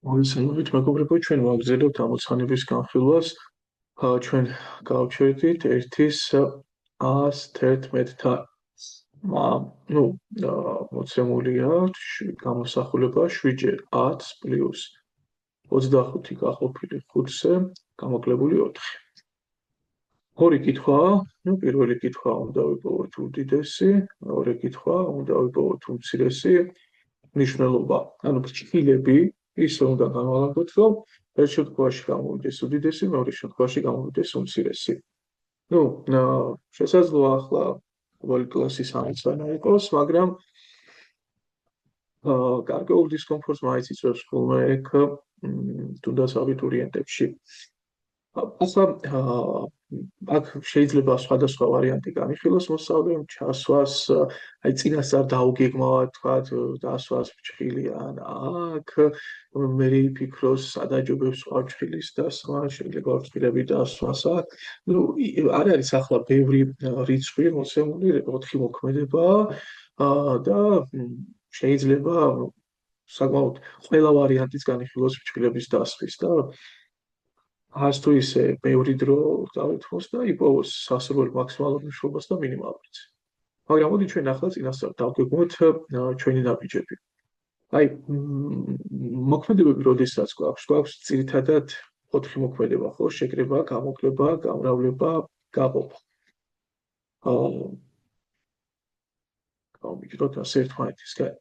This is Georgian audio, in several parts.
მოგესალმებით, მეგობრებო, ჩვენ ვაგრძელებთ ამოცანების განხილვას. ჩვენ გავჩერდით 1-11-თან. ნუ, მოცემულია გამოსახულება 7-ჯერ 10 პლუს 25 გაყოფილი 5-ზე გამოკლებული 4. ორი კითხვაა, ნუ პირველი კითხვა უნდა ვიპოვოთ უდიდესი, მეორე კითხვა უნდა ვიპოვოთ უმცირესი. მნიშვნელობა, ანუ ფრჩხილები ისე უნდა განვალაგოთ, რომ ერთ შემთხვევაში გამოვიდეს უდიდესი, მეორე შემთხვევაში გამოვიდეს უმცირესი. ნუ, შესაძლოა ახლა ყოველი კლასის ამოცანა იყოს, მაგრამ გარკვეულ დისკომფორტს მაინც იწვევს ხოლმე ეგ თუნდაც აბიტურიენტებში. ახლა აქ შეიძლება სხვადასხვა ვარიანტი განიხილოს მოსწავლემ ჩასვას, აი წინასწარ დაუგეგმავად თქვა დასვას ფრჩხილიან აქ, მე ვიფიქროს სადაჯობებს სხვა ფრჩხილის დასვა, შეიძლება ფრჩხილები დასვას აქ. ნუ არ არის ახლა ბევრი რიცხვი მოცემული, 4 მოქმედებაა და შეიძლება საკმაოდ ყველა ვარიანტის განიხილოს ფრჩხილების დასვის და არც თუ ისე ბევრი დრო დავითმოს და იპოვოს სასურველ მაქსიმალურ მნიშვნელობას და მინიმალურიც. მაგრამ მოდი ჩვენ ახლა წინასწარ დავგეგმოთ ჩვენი ნაბიჯები. აი, მოქმედებები როდესაც გვაქვს ძირითადად 4 მოქმედება, ხო? შეკრება, გამოკლება, გამრავლება, გაყოფა. გავმიგროთ ასე ერთმანეთისგან.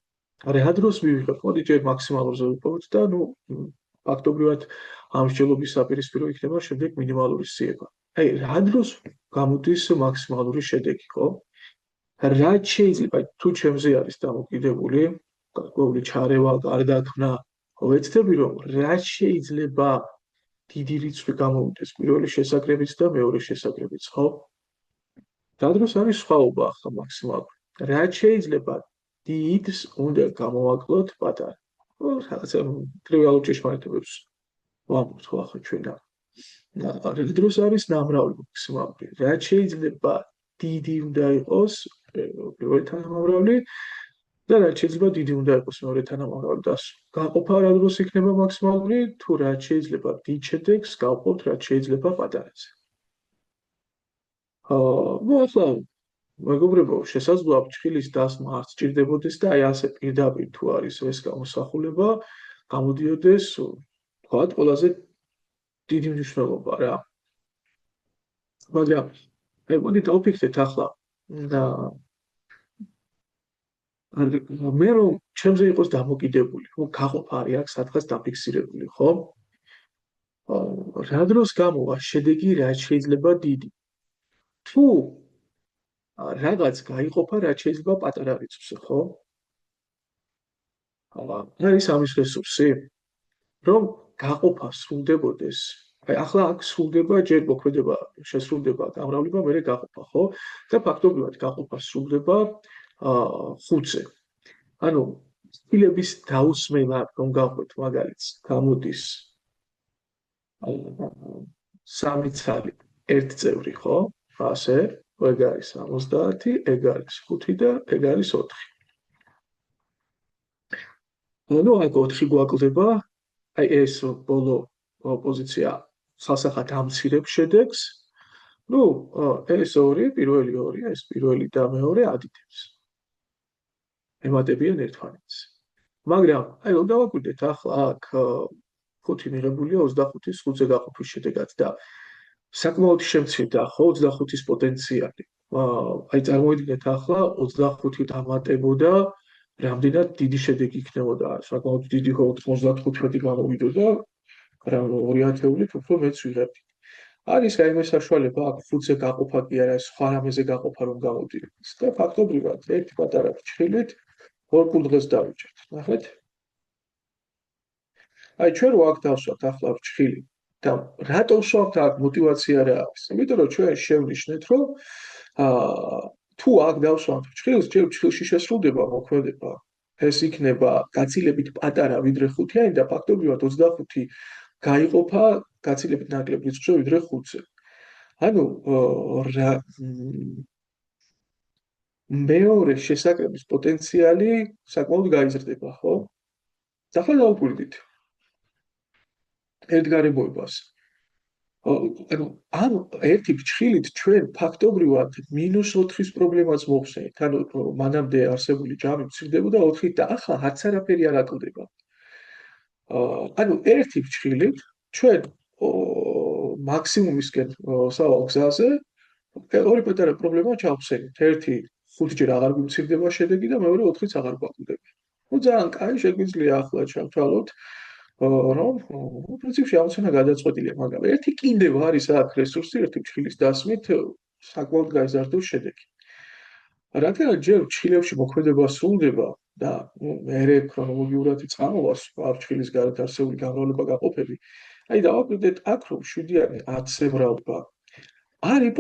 რა დროს მივიღებთ? მოდი ჯერ მაქსიმალურზე ვიპოვოთ და ნუ ფაქტობრივად ამ მსჯელობის საპირისპირო იქნება შემდეგ მინიმალური სიება. აი, რა დროს გამოდის მაქსიმალური შედეგი, ხო? რაც შეიძლება, თუ ჩემზე არის დამოკიდებული, გარკვეული ჩარევა, გარდაქმნა, ვეცდები რომ რაც შეიძლება დიდი რიცხვი გამოვიდეს პირველი შესაკრებიც და მეორე შესაკრებიც, ხო? რა დროს არის სხვაობა ახლა მაქსიმალური? რაც შეიძლება დიდს უნდა გამოვაკლოთ პატარა. რაღაცა ტრივიალურ ჭეშმარიტებებს ვამბობთ ხო ახლა ჩვენ რა დროს არის ნამრავლი მაქსიმალური? რაც შეიძლება დიდი უნდა იყოს პირველი თანამამრავლი და რაც შეიძლება დიდი უნდა იყოს მეორე თანამამრავლი და გაყოფა რა დროს იქნება მაქსიმალური? თუ რაც შეიძლება დიდ შედეგს გავყოფთ რაც შეიძლება პატარაზე. ნუ ახლა მეგობრებო, შესაძლოა ფრჩხილის დასმა არ სჭირდებოდეს და აი ასე პირდაპირ თუ არის ეს გამოსახულება, გამოდიოდეს თქვათ ყველაზე დიდი მნიშვნელობა რა. მაგრამ აი მოდი დავფიქრდეთ ახლა და მე რომ ჩემზე იყოს დამოკიდებული, რომ გაყოფა არის აქ სადღაც დაფიქსირებული, ხო? რა დროს გამოვა შედეგი რაც შეიძლება დიდი. თუ რაღაც გაიყოფა რაც შეიძლება პატარა რიცხვზე, ხო? არის ამის რესურსი, რომ გაყოფა სრულდებოდეს. აი ახლა აქ სრულდება ჯერ მოქმედება, შესრულდება გამრავლება, მერე გაყოფა, ხო? და ფაქტობრივად გაყოფა სრულდება 5-ზე. ანუ ფრჩხილების დაუსმელად რომ გავყვეთ მაგალითს, გამოდის 3 ცალი 1 წევრი, ხო? ასე, ეგ არის 70, ეგ არის 5 და ეგ არის 4. ნუ აქ 4 გვაკლდება, აი ეს ბოლო პოზიცია ხალხსახად ამცირებს შედეგს. ნუ ეს პირველი ორი, ეს პირველი და მეორე ადიდებს. ემატებიან ერთმანეთს. მაგრამ აი რომ დავაკვირდეთ ახლა აქ 5 მიღებულია 25-ის 5-ზე გაყოფის შედეგად და საკმაოდ შემცირდა ხო 25-ის პოტენციალი. აი წარმოიდგინეთ ახლა 25 დამატებოდა რამდენად დიდი შედეგი იქნებოდა, საკმაოდ დიდი ხო 95 გამოვიდოდა, მაგრამ 2000-ით უფრო მეც ვიღებდი. არის რაიმე საშუალება აქ 5-ზე გაყოფა კი არა, სხვა რამეზე გაყოფა რომ გამოდიოდეს და ფაქტობრივად ერთი პატარა ფრჩხილით ორ კულდღეს დავიჭერთ. ნახეთ? აი ჩვენ რო აქ დავსვათ ახლა ფრჩხილი და რატო ვსვამთ აქ мотиваცია რა არის? იმიტომ რომ ჩვენ შევნიშნეთ რომ თუ აქ დავსვამთ ფრჩხილს, ჯერ ფრჩხილში შესრულდება მოქმედება. ეს იქნება გაცილებით პატარა ვიდრე 5-იანი და ფაქტობრივად 25 გაიყოფა გაცილებით ნაკლებ რიცხვზე ვიდრე 5-ზე. ანუ მეორე შესაკრების პოტენციალი საკმაოდ გაიზრდება, ხო? ახლა დავუკვირდით. ერთგარებობას. ანუ ამ ერთი ფრჩხილით ჩვენ ფაქტობრივად -4-ის პრობლემას მოხსენით. ანუ მანამდე არსებული ჯამი მცირდებოდა 4-ით და ახლა არც არაფერი არ აკლდება. ანუ ერთი ფრჩხილით ჩვენ მაქსიმუმისკენ სავალ გზაზე ორი პატარა პრობლემა ჩავხსენით. ერთი 5-ჯერ აღარ გვიმცირდება შედეგი და მეორე 4-იც აღარ გვაკლდება. ну ძალიან კაი შეგვიძლია ახლა ჩავთვალოთ რომ პრინციპში ამოცანა გადაწყვეტილია, მაგრამ ერთი კიდევ არის აქ რესურსი ერთი ფრჩხილის დასმით საკმაოდ გაიზარდოს შედეგი. რადგან ჯერ ფრჩხილებში მოქმედება სრულდება და მერე ქრონოლოგიურად იწყამოვას ფრჩხილის გარეთ არსებული გამრავლება გაყოფები, აი დავაკვირდეთ აქ რომ 7-იანი 10-ზე მრავლება არის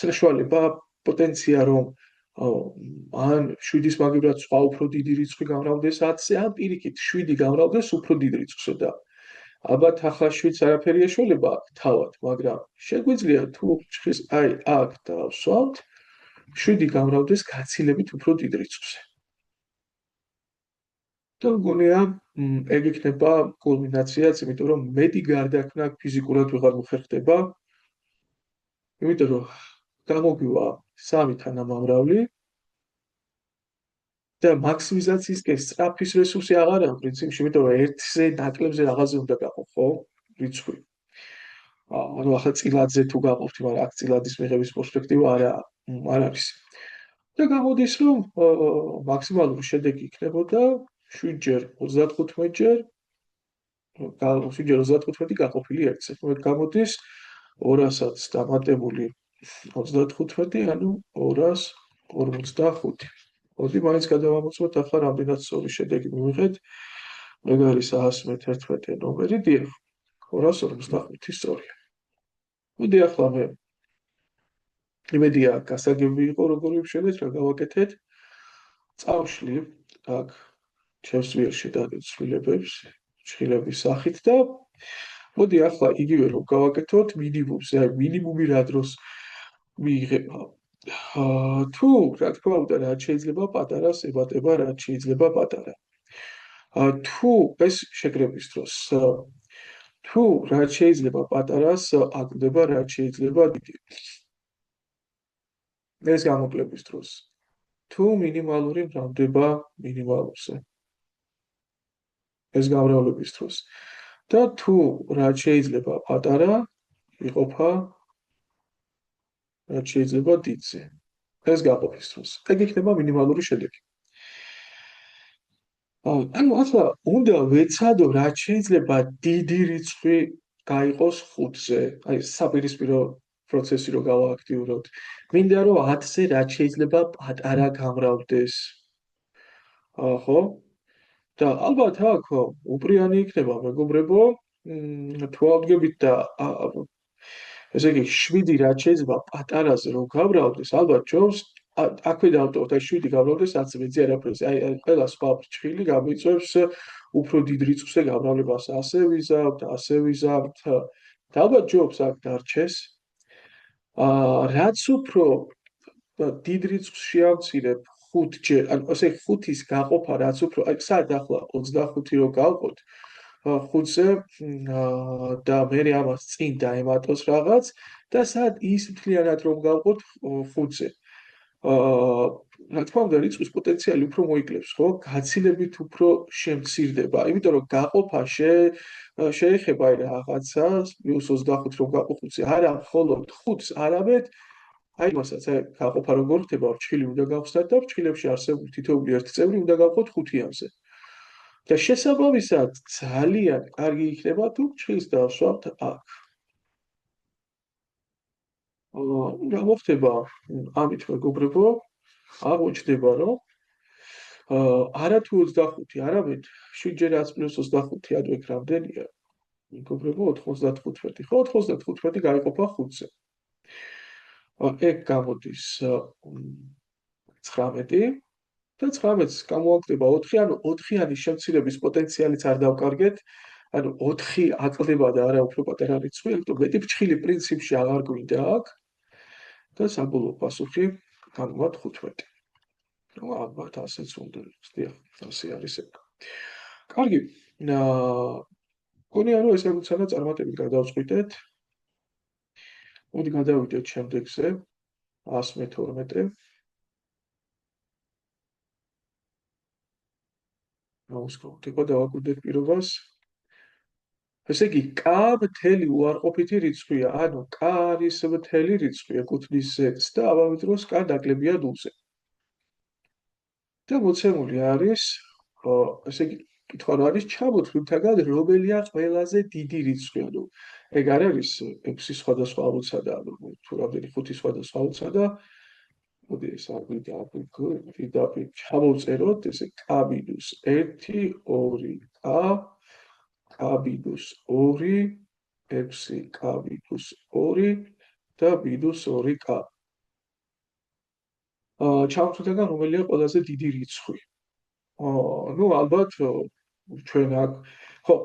საშუალება პოტენცია რომ ან 7-ის მაგივრად სხვა უფრო დიდი რიცხვი გამრავლდეს 10-ზე, ან პირიქით 7 გამრავლდეს უფრო დიდ რიცხვზე და ალბათ ახლა 7-ს არაფერი ეშველება აქ თავად, მაგრამ შეგვიძლია თუ ფრჩხილს აი აქ დავსვამთ 7 გამრავლდეს გაცილებით უფრო დიდ რიცხვზე. და მგონია ეგ იქნება კულმინაციაც, იმიტომ რომ მეტი გარდაქმნა ფიზიკურად ვეღარ მოხერხდება. იმიტომ რომ გამოგვივა 3 თანამამრავლი და მაქსიმიზაციისკენ სწრაფის რესურსი აღარ აქვს პრინციპში, იმიტომ რომ 1-ზე ნაკლებზე რაღაცზე უნდა გაყო, ხო? რიცხვი. ანუ ახლა წილადზე თუ გაყოფთ, მაგრამ აქ წილადის მიღების პერსპექტივა არ არის. და გამოდის რომ მაქსიმალური შედეგი იქნებოდა 7-ჯერ 35-ჯერ 7-ჯერ 35 გაყოფილი 1-ზე. ხო, გამოდის 200-აც დამატებული 35, ანუ 245. მოდი მაინც გადავამოწმოთ ახლა რამდენად სწორი შედეგი მივიღეთ. ეგ არის 111 ნომერი, დიახ, 245 სწორია. მოდი ახლა მე იმედია გასაგები იყო როგორ ვიფშენეთ, რა გავაკეთეთ. წავშლი აქ ჩემს ვიერში დაგეცვლილებებს ფრჩხილების სახით და მოდი ახლა იგივე რომ გავაკეთოთ მინიმუმზე, აი მინიმუმი რა დროს მიიღება. თუ რა თქმა უნდა რაც შეიძლება პატარას ებატება, რაც შეიძლება პატარა. თუ ეს შეკრების დროს თუ რაც შეიძლება პატარას აკლდება, რაც შეიძლება დიდი. ეს გამოკლების დროს. თუ მინიმალური მრავლდება მინიმალურზე. ეს გამრავლების დროს. და თუ რაც შეიძლება პატარა იყოფა რაც შეიძლება დიდზე. ეს გაყოფის დროს. ეგ იქნება მინიმალური შედეგი. ანუ ახლა უნდა ვეცადო რაც შეიძლება დიდი რიცხვი გაიყოს 5-ზე. აი საპირისპირო პროცესი რო გავააქტიუროთ. მინდა რომ 10-ზე რაც შეიძლება პატარა გამრავლდეს. ხო? და ალბათ აქ უპრიანი იქნება მეგობრებო, თუ ავდგებით და ესე იგი 7 რაც შეიძლება პატარაზე რომ გამრავლდეს, ალბათ ჯობს აქვე დავტოვოთ, აი 7 გამრავლდეს 10-ზე მეძი არაფერზე. აი ყველა სხვა ფრჩხილი გამოიწვევს უფრო დიდ რიცხვზე გამრავლებას, ასე ვიზავთ, ასე ვიზავთ. და ალბათ ჯობს აქ დარჩეს. რაც უფრო დიდ რიცხვს შეავწირებ 5-ჯერ, ანუ ესე 5-ის გაყოფა რაც უფრო, აი სად ახლა 25 რო გავყოთ 5-ზე და მე ამას წინ დაემატოს რაღაც და სად ის მთლიანად რომ გავყოთ 5-ზე. რა თქმა უნდა რიცხვის პოტენციალი უფრო მოიკლებს, ხო? გაცილებით უფრო შემცირდება, იმიტომ რომ გაყოფა შეეხება აი რაღაცას -25 რომ გაყო 5-ზე, არა მხოლოდ 5-ს, არამედ აი მასაც აი გაყოფა როგორ ხდება, ფრჩხილი უნდა გავხსნათ და ფრჩხილებში არსებული თითოეული ერთი წევრი უნდა გავყოთ 5-იანზე. და შესაბამისად ძალიან კარგი იქნება თუ ფრჩხილს დავსვამთ აქ. რა მოხდება ამით მეგობრებო? აღმოჩნდება რომ არა თუ 25, არამედ 7-ჯერ 10 + 25, ანუ ეგ რამდენია? მეგობრებო 95, ხო 95 გაიყოფა 5-ზე. ეგ გამოდის 19 და 19-ს გამოაკლდება 4, ანუ 4-იანი შემცირების პოტენციალიც არ დავკარგეთ. ანუ 4 აკლდება და არა უფრო პატარა რიცხვი, იმიტომ მეტი ფრჩხილი პრინციპში აღარ გვინდა აქ. და საბოლოო პასუხი გამოვა 15. ну ალბათ ასეც უნდა, დიახ, ასე არის ეგ. კარგი. მგონია რომ ეს ამოცანა წარმატებით გადავწყვიტეთ. მოდი გადავიდეთ შემდეგზე 112. გავუსკროლთ იყო დავაკვირდეთ პირობას. ესე იგი, k მთელი უარყოფითი რიცხვია, ანუ k არის მთელი რიცხვი, ეკუთვნის z-ს და ამავე დროს k დაკლებია ნულზე. და მოცემული არის, ესე იგი, კითხვა რა არის ჩამოთვლითაგან რომელია ყველაზე დიდი რიცხვი, ანუ ეგ არ არის 6 სხვადასხვა ამოცანა და ანუ თუ რამდენი 5 სხვადასხვა ამოცანა და მოდი ეს არ ვიდაპირ ჩამოვწეროთ ესე k-1 2 k k-2 6 k-2 და -2k. ჩამოთვლითაგან რომელია ყველაზე დიდი რიცხვი? ну ალბათ ჩვენ აქ ხო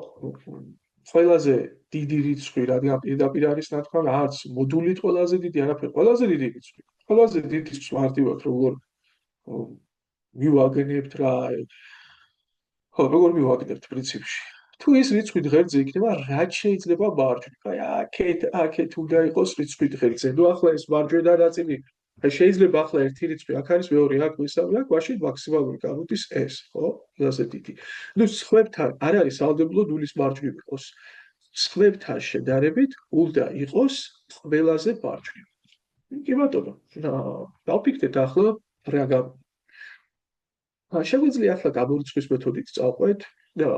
ყველაზე დიდი რიცხვი რადგან პირდაპირ არის ნათქვამი არც მოდულით ყველაზე დიდი არაფერი ყველაზე დიდი რიცხვი ყველაზე დიდი რიცხვი მარტივად როგორ მივაგნებთ რა ხო როგორ მივაგნებთ პრინციპში თუ ის რიცხვი ღერძზე იქნება რაც შეიძლება მარჯვნივ აი აქეთ უნდა იყოს რიცხვი ღერძზე ну ახლა ეს მარჯვენა ნაწილი აი შეიძლება ახლა ერთი რიცხვი აქ არის მეორე აქ მესამე აქ მაშინ მაქსიმალური გამოდის ეს ხო ყველაზე დიდი ну სხვებთან არ არის ალდებულო ნულის მარჯვნივ იყოს სხვებთან შედარებით უნდა იყოს ყველაზე მარჯვნივ კი ბატონო დავფიქრეთ ახლა რა შეგვიძლია ახლა გამორიცხვის მეთოდით წავყვეთ და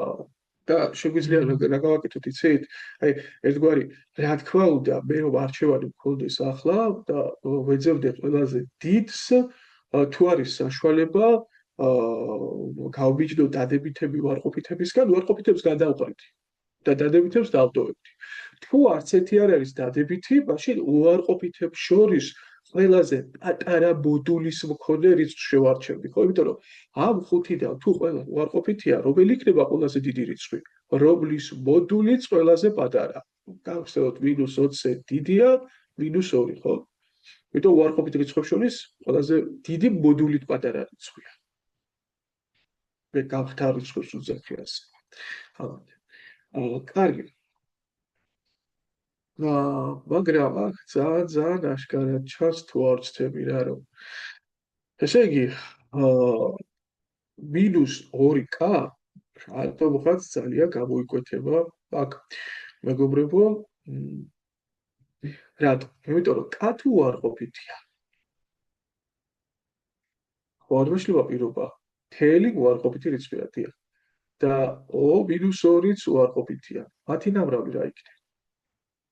შეგვიძლია რა გავაკეთოთ იცით? აი ერთგვარი რა თქმა უნდა მე რომ არჩევანი მქონდეს ახლა და ვეძებდე ყველაზე დიდს თუ არის საშუალება გავბიჯდო დადებითები უარყოფითებისგან უარყოფითებს გადავყრით და დადებითებს დავტოვებთ. თუ არც ერთი არ არის დადებითი, მაშინ უარყოფითებს შორის ყველაზე პატარა მოდულის მქონე რიცხვს შევარჩევდი, ხო? იმიტომ რომ ამ ხუთიდან თუ ყველა უარყოფითია, რომელი იქნება ყველაზე დიდი რიცხვი? რომლის მოდულიც ყველაზე პატარა. გავხსენოთ -20 დიდია, -2, ხო? იმიტომ უარყოფით რიცხვებს შორის ყველაზე დიდი მოდულით პატარა რიცხვია. მე გავხტარ რიცხვებს უძახიას. კარგი. მაგრამ აქ ძალიან აშკარად ჩანს თუ არ ვცდები რა რომ ესე იგი -2k რატომღაც ძალიან გამოიკვეთება აქ მეგობრებო რატო? იმიტომ რომ k თუ უარყოფითია უარმოშლება პირობა მთელი უარყოფითი რიცხვია დიახ და -2-იც უარყოფითია მათი ნამრავი რა იქნება?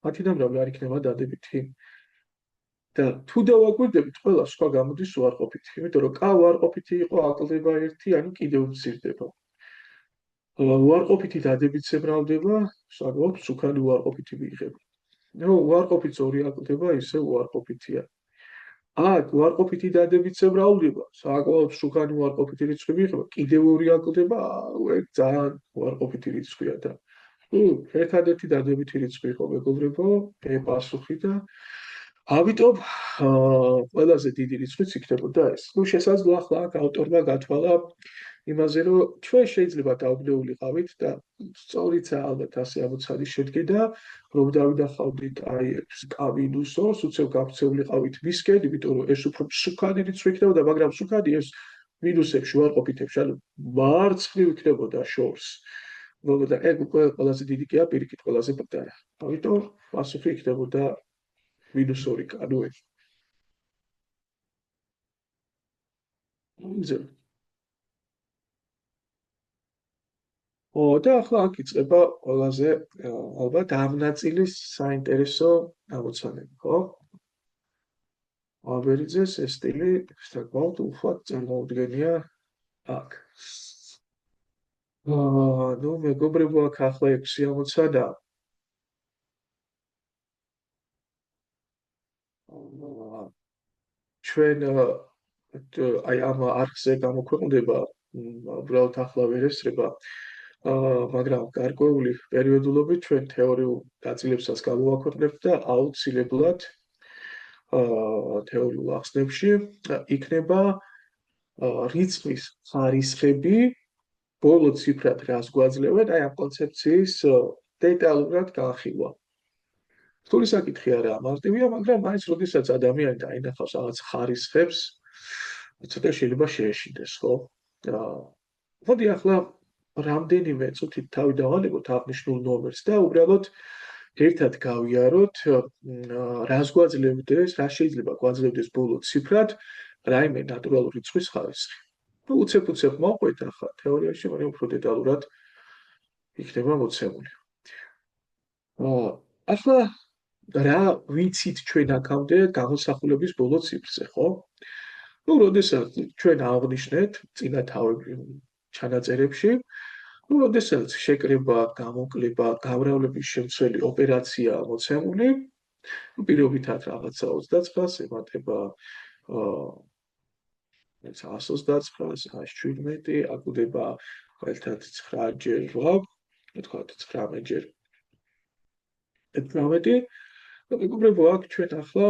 მათი ნამრავი არ იქნება დადებითი და თუ დავაკვირდებით ყველა სხვა გამოდის უარყოფითი იმიტომ რომ k უარყოფითი იყო აკლდება 1 ანუ კიდევ მცირდება უარყოფითი დადებითზე მრავლდება საკმაოდ მსუქანი უარყოფითი მიიღება ნუ უარყოფითი 2 აკლდება ისე უარყოფითია აქ უარყოფითი დადებითზე მრავლდება საკმაოდ მსუქანი უარყოფითი რიცხვი მიიღება კიდევ 2 აკლდება ეგ ძალიან უარყოფითი რიცხვია და ერთადერთი დადებითი რიცხვი იყო მეგობრებო, პასუხი და ამიტომ ყველაზე დიდი რიცხვიც იქნებოდა ეს. ნუ შესაძლოა ახლა აქ ავტორმა გათვალა იმაზე, რომ ჩვენ შეიძლება დავბნეულიყავით და სწორიცა ალბათ ასე ამოცანის შედგენა, რომ დავინახავდით აი k-2-ს, უცებ გავქცეულიყავით მისკენ, იმიტომ რომ ეს უფრო მსუქანი რიცხვი იქნებოდა, მაგრამ მსუქანი ეს -6 უარყოფითებში, ანუ მარცხნივ იქნებოდა შორს. და ეგ უკვე ყველაზე დიდი კი არა, პირიქით ყველაზე პატარა. ამიტომ პასუხი იქნებოდა -2k, ანუ ეს. და ახლა აქ იწყება ყველაზე ალბათ ამ ნაწილის საინტერესო ამოცანები, ხო? აბერიძეს ეს სტილი საკმაოდ უხვად წარმოუდგენია აქ. ну მეგობრებო აქ ახლა 6 ამოცანა ჩვენ აი ამ არხზე გამოქვეყნდება უბრალოდ ახლა ვერ ესწრება მაგრამ გარკვეული პერიოდულობით ჩვენ თეორიულ ნაწილებსაც გამოვაქვეყნებთ და აუცილებლად თეორიულ ახსნებში იქნება რიცხვის ხარისხები ბოლო ციფრად რას გვაძლევენ აი ამ კონცეფციის დეტალურად განხილვა. რთული საკითხი არაა მარტივია, მაგრამ მაინც როდესაც ადამიანი დაინახავს რაღაც ხარისხებს, ცოტა შეიძლება შეეშინდეს, ხო? მოდი ახლა რამდენიმე წუთით თავი დავალებოთ აღნიშნულ ნომერს და უბრალოდ ერთად გავიაროთ, რას გვაძლევდეს, რა შეიძლება გვაძლევდეს ბოლო ციფრად რაიმე ნატურალური რიცხვის ხარისხი. უცებ-უცებ მოვყვეთ ახლა თეორიაში, მაგრამ უფრო დეტალურად იქნება მოცემული. ახლა რა ვიცით ჩვენ აქამდე გამოსახულების ბოლო ციფრზე, ხო? როდესაც ჩვენ აღვნიშნეთ წინა თავები ჩანაწერებში, როდესაც შეკრება, გამოკლება, გამრავლების შემცველი ოპერაცია მოცემული, პირობითად რაღაცა 29-ს ემატება 129-ს, 117, აკვდება ერთად 9 ჯერ 8, თქვათ 19 ჯერ 18. მეგობრებო, აქ ჩვენ ახლა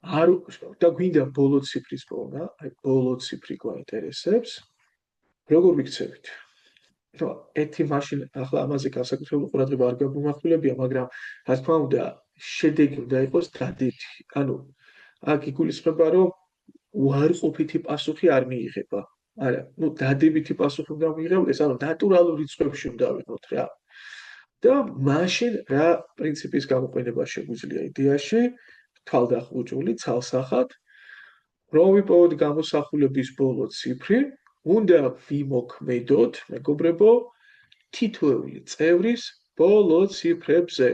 არ და გვინდა ბოლო ციფრის პოვნა, აი ბოლო ციფრი გვაინტერესებს. როგორ ვიქცევით? ერთი მაშინ ახლა ამაზე განსაკუთრებული ყურადღება არ გაგვიმახვილებია, მაგრამ რა თქმა უნდა, შედეგი უნდა იყოს დადებითი. ანუ აქ იგულისხმება, რომ უარყოფითი პასუხი არ მიიღება. არა, დადებითი პასუხი უნდა მიიღებდეს, ანუ ნატურალურ რიცხვებში უნდა ვიყოთ რა. და მაშინ რა პრინციპის გამოყენება შეგვიძლია იდეაში, თვალდახუჭული, ცალსახად, რომ ვიპოვოთ გამოსახულების ბოლო ციფრი, უნდა ვიმოქმედოთ, მეგობრებო, თითოეული წევრის ბოლო ციფრებზე.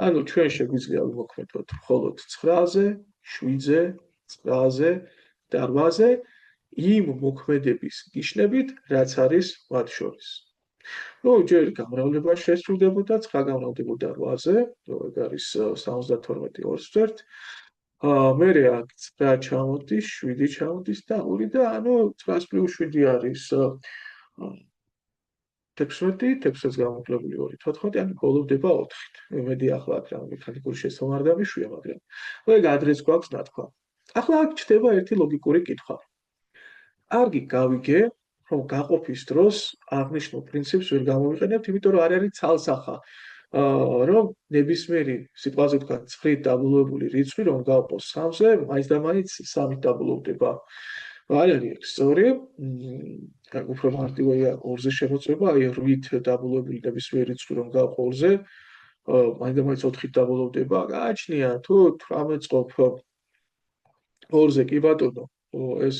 ანუ ჩვენ შეგვიძლია ვიმოქმედოთ მხოლოდ 9-ზე, 7-ზე, 9-ზე და 8-ზე იმ მოქმედების ნიშნებით, რაც არის მათ შორის. ჯერ გამრავლება შესრულდებოდა, 9 გამრავლდებოდა 8-ზე, ეგ არის 72 2/3. მერე აქ 9 ჩამოდის, 7 ჩამოდის და 2 და ანუ 9+7 არის 16, 16-ს გამოკლებული 2 14, ანუ ბოლოვდება 4-ით. მედი ახლა აქ რა მექანიკური შესწავლა არ დამიშვია, მაგრამ ეგ ადრეს გვაქვს ნათქვა. ახლა აქ ჩდება ერთი ლოგიკური კითხვა. კარგი, გავიგე, რომ გაყოფის დროს აღნიშნულ პრინციპს ვერ გამოვიყენებთ, იმიტომ რომ არ არის ცალსახა. რომ ნებისმიერი სიტყვაზე თქვა 9 დაბლოებული რიცხვი რომ გავყოს 3-ზე, მაინც და მაინც 3 დაბლოვდება. არ არის სწორი. უფრო მარტივია 2-ზე შემოწმება, აი 8 დაბლოებული ნებისმიერი რიცხვი რომ გავყო 2-ზე, მაინც და მაინც 4-ით დაბლოვდება. გააჩნია თუ 18 წყობ 2-ზე კი ბატონო, ეს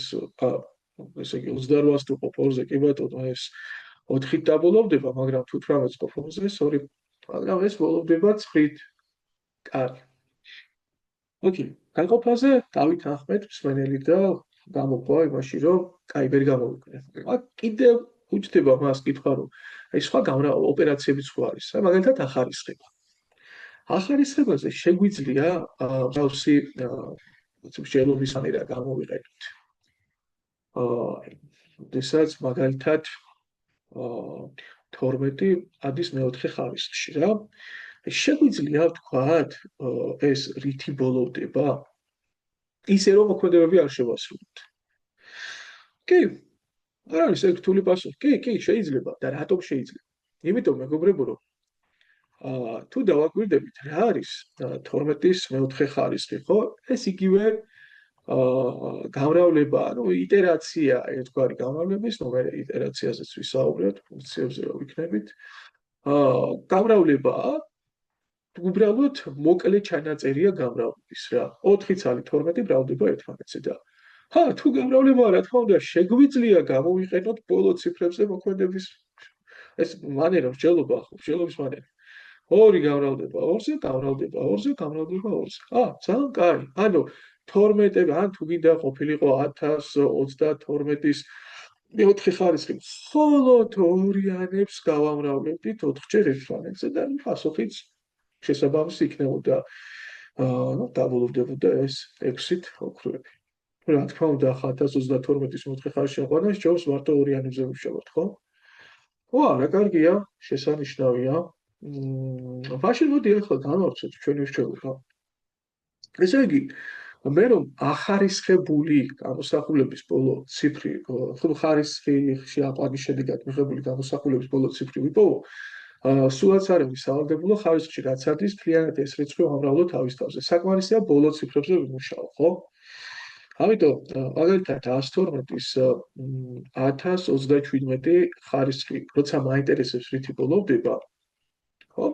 ესე იგი 28-ს თუ ყოფ 2-ზე კი ბატონო, ეს 4-ით დაბლოვდება, მაგრამ თუ 18-ს ყოფ 2-ზე, sorry, მაგრამ ეს ბოლოვდება 9-ით. კარგი. ოკეი, განყოფაზე დავით ახმედ მსმენელი და გამოყვა იმაში, რომ კაი ვერ გამოვიყენე. აქ კიდევ უჩნდება მას კითხვა, რომ აი სხვა ოპერაციები სხვა არის, მაგალითად ახარისხება. ახარისხებაზე შეგვიძლია მსგავსი მსჯელობის მანერა გამოვიყენოთ. როდესაც მაგალითად 12 ადის მეოთხე ხარისხში რა. შეგვიძლია ვთქვათ, ეს რითი ბოლოვდება? ისე რომ მოქმედებები არ შევასრულოთ. კი, არ არის ეგ რთული პასუხი. კი, შეიძლება და რატომ შეიძლება? იმიტომ მეგობრებო, რომ თუ დავაკვირდებით, რა არის 12-ის მეოთხე ხარისხი, ხო? ეს იგივე გამრავლება, ანუ იტერაცია, ერთგვარი გამრავლების, მე იტერაციაზეც ვისაუბრეთ, ფუნქციებზე რომ ვიქნებით. გამრავლებაა უბრალოდ მოკლე ჩანაწერია გამრავლების რა. 4 ცალი 12 მრავლდება 11-ზე და თუ გამრავლებაა, რა თქმა უნდა, შეგვიძლია გამოვიყენოთ ბოლო ციფრებზე მოქმედების ეს მანერა, მსჯელობის მანერა. 2 გამრავლდება 2-ზე, გამრავლდება 2-ზე, გამრავლდება 2-ზე. ძალიან კაი. ანუ 12, ან თუ გინდა ყოფილიყო 1032-ის მეოთხე ხარისხი, მხოლოდ 2-იანებს გავამრავლებდით 4-ჯერ ერთმანეთზე და პასუხიც შესაბამისი იქნებოდა, დაბოლოვდებოდა ეს 6-ით ოქროები. რა თქმა უნდა, 1032-ის მეოთხე ხარისხი აყვანა, ჯობს მარტო 2-იანებზე ვიშევოთ, ხო? რა კარგია, შესანიშნავია. მაშინ მოდი ახლა განვავრცოთ ჩვენი რჩევა. ესე იგი, მე რომ ახარისხებული გამოსახულების ბოლო ციფრი, ხარისხში აყვანის შედეგად მიღებული გამოსახულების ბოლო ციფრი ვიპოვო, სულაც არ არის სავალდებულო ხარისხში, რაც არის მთლიანად ეს რიცხვი უამრავლო თავის თავზე. საკმარისია ბოლო ციფრებზე ვიმუშაო, ხო? ამიტომ მაგალითად 112-ის 1027 ხარისხი, როცა მაინტერესებს რითი ბოლოვდება, ხო?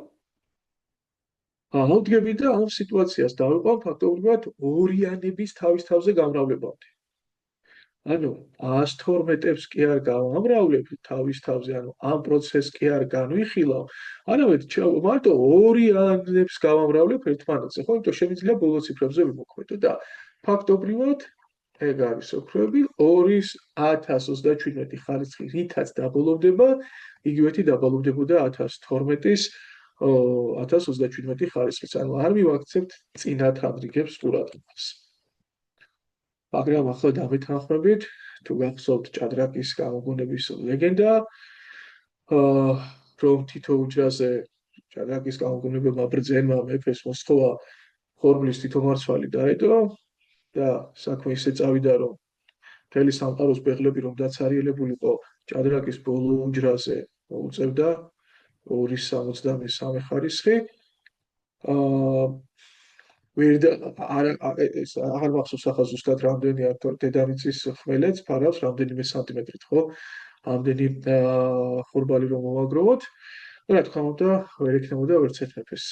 მოვდგები და ამ სიტუაციას დავიყვან ფაქტობრივად ორიანების თავის თავზე გამრავლებამდე. ანუ 112-ებს კი არ გავამრავლებ თავის თავზე, ანუ ამ პროცესს კი არ განვიხილავ, არამედ მარტო ორიანებს გავამრავლებ ერთმანეთზე, ხო? იმიტომ შემიძლია ბოლო ციფრებზე ვიმოქმედო და ფაქტობრივად ეგ არის ოქროები 2027 ხარისხი რითაც დაბოლოვდება, იგივეთი დაბოლოვდებოდა 1012-ის 1027 ხარისხის, ანუ არ მივაქცევთ წინათ ამრიგებს ყურადღებას. მაგრამ ახლა დამეთანხმებით, თუ გახსოვთ ჭადრაკის გამოგონების ლეგენდა, რომ თითო უჯრაზე ჭადრაკის გამოგონებელმა ბრძენმა მეფეს მოსთხოვა ხორბლის თითო მარცვალი დაედო და საქმე ისე წავიდა, რომ მთელი სამყაროს ბეღლები რომ დაცარიელებულიყო, ჭადრაკის ბოლო უჯრაზე მოუწევდა 273 ხარისხი. აღარ მახსოვს ახლა ზუსტად რამდენი არის დედამიწის ხმელეთს ფარავს რამდენიმე სანტიმეტრით, ხო? ამდენი ხორბალი რომ მოვაგროვოთ, რა თქმა უნდა, ვერ ექნებოდა ვერც ერთ მეფეს.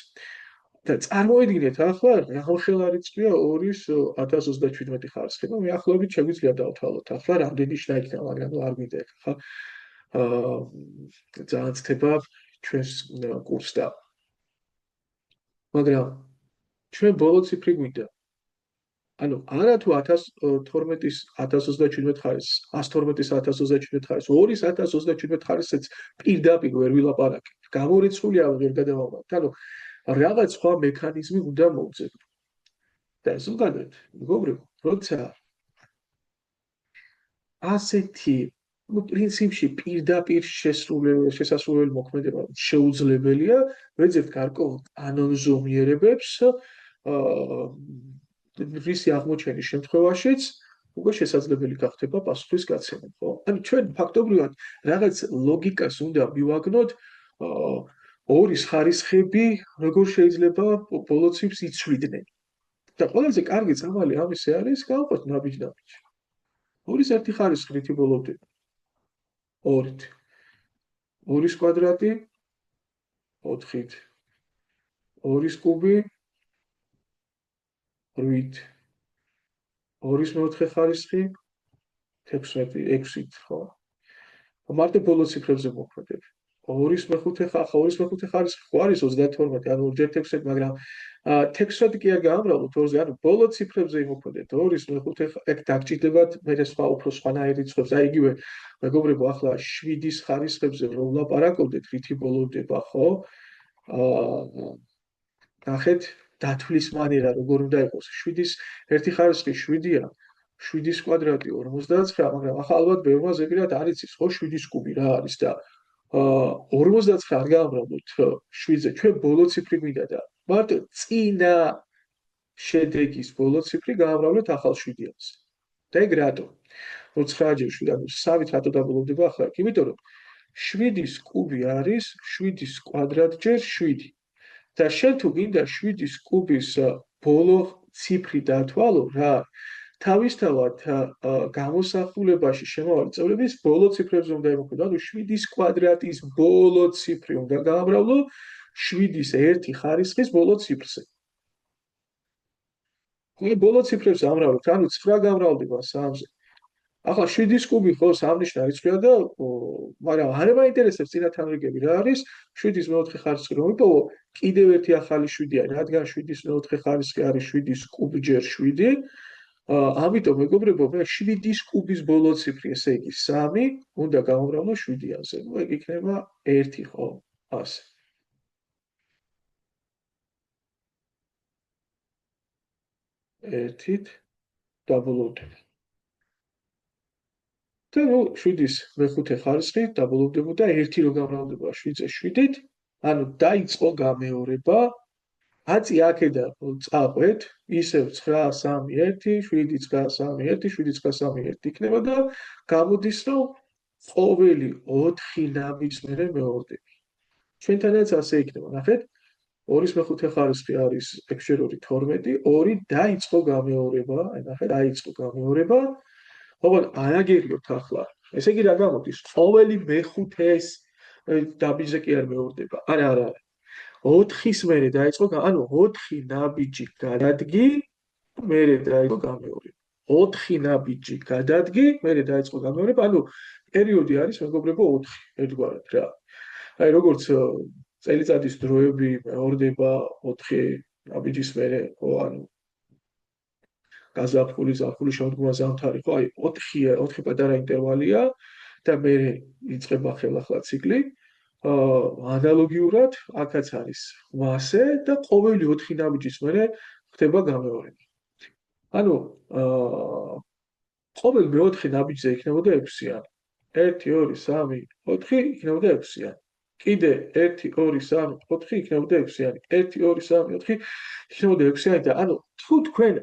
და წარმოიდგინეთ ახლა ამხელა რიცხვია 2027 ხარისხი. მე ახლობით შეგვიძლია დავთვალოთ ახლა რამდენი შნა იქნება, მაგრამ არ გვინდა ხა. ძალიან ცდება ჩვენს კურსს და მაგრამ ჩვენ ბოლო ციფრი გვინდა. ანუ არა თუ 1012-ის 1027 ხარისხს, 112-ის 1027 ხარისხს, 2-ის 1027 ხარისხს პირდაპირ ვერ ვილაპარაკებ. გამორიცხულია ვერ გადავამატებ. ანუ რაღაც სხვა მექანიზმი უნდა მოვძებნო. და ზოგადად, მეგობრებო, როცა ასეთი პრინციპში პირდაპირ შესასრულებელი მოქმედება შეუძლებელია, ვეძებთ გარკვეულ კანონზომიერებებს, რისი აღმოჩენის შემთხვევაშიც უკვე შესაძლებელი გახდება პასუხის გაცემა, ხო? ანუ ჩვენ ფაქტობრივად რაღაც ლოგიკას უნდა მივაგნოთ, ორის ხარისხები როგორ შეიძლება ბოლო ციფრს იცვლიდნენ. და ყველაზე კარგი წამალი ამისი არის გავყოთ ნაბიჯ-ნაბიჯ. 2-ის 1 ხარისხი რითი ბოლოვდება? 2-ით. 2-ის კვადრატი 4-ით. 2-ის კუბი 8-ით. 2-ის მეოთხე ხარისხი 6-ით, ხო? მარტო ბოლო ციფრებზე მოქმედებ. 2-ის მეხუთე ხარისხი ხო არის 32, ანუ 2-6, მაგრამ 16 კი არ გაამრავლოთ 2-ზე, ანუ ბოლო ციფრებზე იმოქმედეთ. 2-ის მეხუთე ეგ დაგჭირდებათ მე სხვა უფრო სხვანაირ რიცხვებს. აი იგივე მეგობრებო, ახლა 7-ის ხარისხებზე რომ ვლაპარაკობდეთ, რითი ბოლოვდება, ხო? ნახეთ დათვლის მანერა როგორ უნდა იყოს. 7-ის 1 ხარისხი 7-ია, 7-ის კვადრატი 59, მაგრამ ახლა ალბათ ბევრმა ზეპირად არ იცის, ხო, 7-ის კუბი რა არის და 59 არ გაამრავლოთ 7-ზე, ჩვენ ბოლო ციფრი გვინდა და მარტო წინა შედეგის ბოლო ციფრი გაამრავლეთ ახალ 7-ზე. და ეგ რატო? რომ 9-ჯერ 7, ანუ 3-ით რატო დაბოლოვდება ახლა? იმიტომ რომ 7-ის კუბი არის 7-ის კვადრატჯერ 7. და შენ თუ გინდა 7-ის კუბის ბოლო ციფრი დათვალო რა, თავისთავად გამოსახულებაში შემავალი წევრების ბოლო ციფრებზე უნდა იმოქმედო. ანუ 7-ის კვადრატის ბოლო ციფრი უნდა გაამრავლო 7-ის 1 ხარისხის ბოლო ციფრზე. ხო, ბოლო ციფრებს ამრავლებთ, ანუ 9 გამრავლდება 3-ზე. ახლა 7-ის კუბი ხო სამნიშნა რიცხვია და მაგრამ არ მაინტერესებს წინათანრიგები რა არის 7-ის მეოთხე ხარისხი რომ იპოვო კიდევ ერთი ახალი 7-ია, რადგან 7-ის მეოთხე ხარისხი არის 7-ის კუბი ჯერ 7. ამიტომ მეგობრებო, მე 7-ის კუბის ბოლო ციფრი, ესე იგი 3, უნდა გავამრავლო 7-აზე. ნუ ეგ იქნება 1, ხო? ასე. ერთით დაბოლოვდება. და ნუ 7-ის მეხუთე ხარისხი დაბოლოვდებოდა 1 რო გამრავლდება 7-ზე 7-ით, ანუ დაიწყო გამეორება. აწი აქედან წაყვეთ, ისევ 9 3 1 7 9 3 1 7 9 3 1 იქნება და გამოდის რომ ყოველი 4 ნაბიჯს მერე მეორდები. ჩვენთანაც ასე იქნება. ნახეთ, 2-ის მეხუთე ხარისხი არის 6×2 2 დაიწყო გამეორება, აი ნახეთ, დაიწყო გამეორება. ოღონდ ააგერიოთ ახლა. ესე იგი რა გამოდის? ყოველი მეხუთეს დაბიჯზე კი არ მეორდება. არა. 4-ის მერე დაიწყო, ანუ 4 ნაბიჯი გადადგი, მერე დაიწყო გამეორება. 4 ნაბიჯი გადადგი, მერე დაიწყო გამეორება, ანუ პერიოდი არის მეგობრებო 4 ერთგვარად რა. აი როგორც წელიწადის დროები მეორდება 4 ნაბიჯის მერე, ხო, ანუ გაზაფხული, ზაფხული, შემოდგომა, ზამთარი, ხო, აი 4 პატარა ინტერვალია და მერე იწყება ხელახლა ციკლი. ანალოგიურად აქაც არის მასე და ყოველი 4 ნაბიჯის მერე ხდება გამეორება. ანუ ყოველ მეოთხე ნაბიჯზე იქნებოდა 6-იანი. 1 2 3 4 იქნებოდა 6-იანი. კიდე 1 2 3 4 იქნებოდა 6-იანი. 1 2 3 4 იქნებოდა 6-იანი და ანუ თუ თქვენ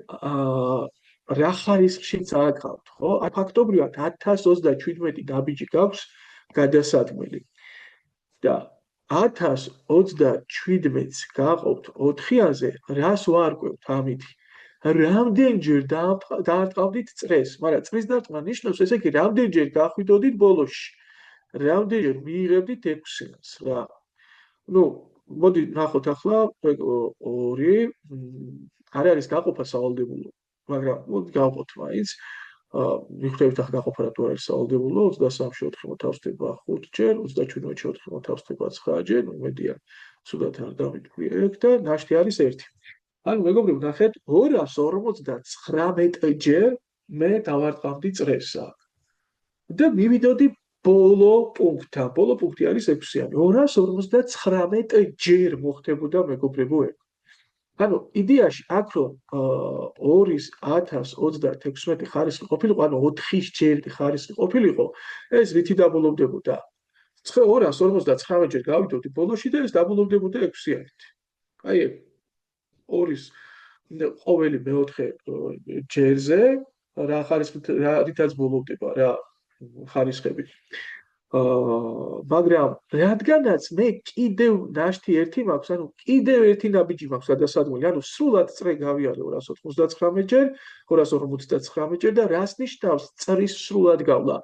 რა ხარისხშიც ააგავთ, ხო? აი ფაქტობრივად 1027 ნაბიჯი გაქვს გადასადგმელი. და 1027-ს გაყობთ 4-აზე, რას ვარკვევთ ამითი? რამდენჯერ დაარტყავდით წრეს, მაგრამ წრის დარტყმა ნიშნავს, ესე იგი, რამდენჯერ გახვიდოდით ბოლოში, რამდენჯერ მიიღებდით 6-ს რა. ნუ, მოდი ნახოთ ახლა 2 არ არის გაყოფა სავალდებულო, მაგრამ მოდი გავყოთ მაინც. მიხვდებით ახლა გაყოფა რატო არის სავალდებულო, 23-ში 4 მოთავსდება 5-ჯერ, 37-ში 4 მოთავსდება 9-ჯერ, მედია ცუდად არ დავიწყდი ეგ და ნაშთი არის 1. ანუ მეგობრებო, ნახეთ, 259-ჯერ მე დავარტყავდი წრეს აქ. და მივიდოდი ბოლო პუნქტთან. ბოლო პუნქტი არის 6-იანი. 259-ჯერ მოხდებოდა მეგობრებო ეგ. ანუ იდეაში აქ რომ 2036 ხარისხი ყოფილიყო, ანუ 4-ჯერ ხარისხი ყოფილიყო, ეს ვითი დაბოლოვდებოდა? 259-ჯერ გავიდოდი ბოლოში და ეს დაბოლოვდებოდა 6-იანით. აი ეგ 2-ის ყოველი მეოთხე ჯერზე რა ხარისხით რითაც ბოლოვდება რა ხარისხები. მაგრამ რადგანაც მე კიდევ ნაშთი 1 მაქვს, ანუ კიდევ 1 ნაბიჯი მაქვს გადასადგმელი, ანუ სრულად წრე გავიარე 299-ჯერ, 259-ჯერ და რას ნიშნავს წრის სრულად გავლა?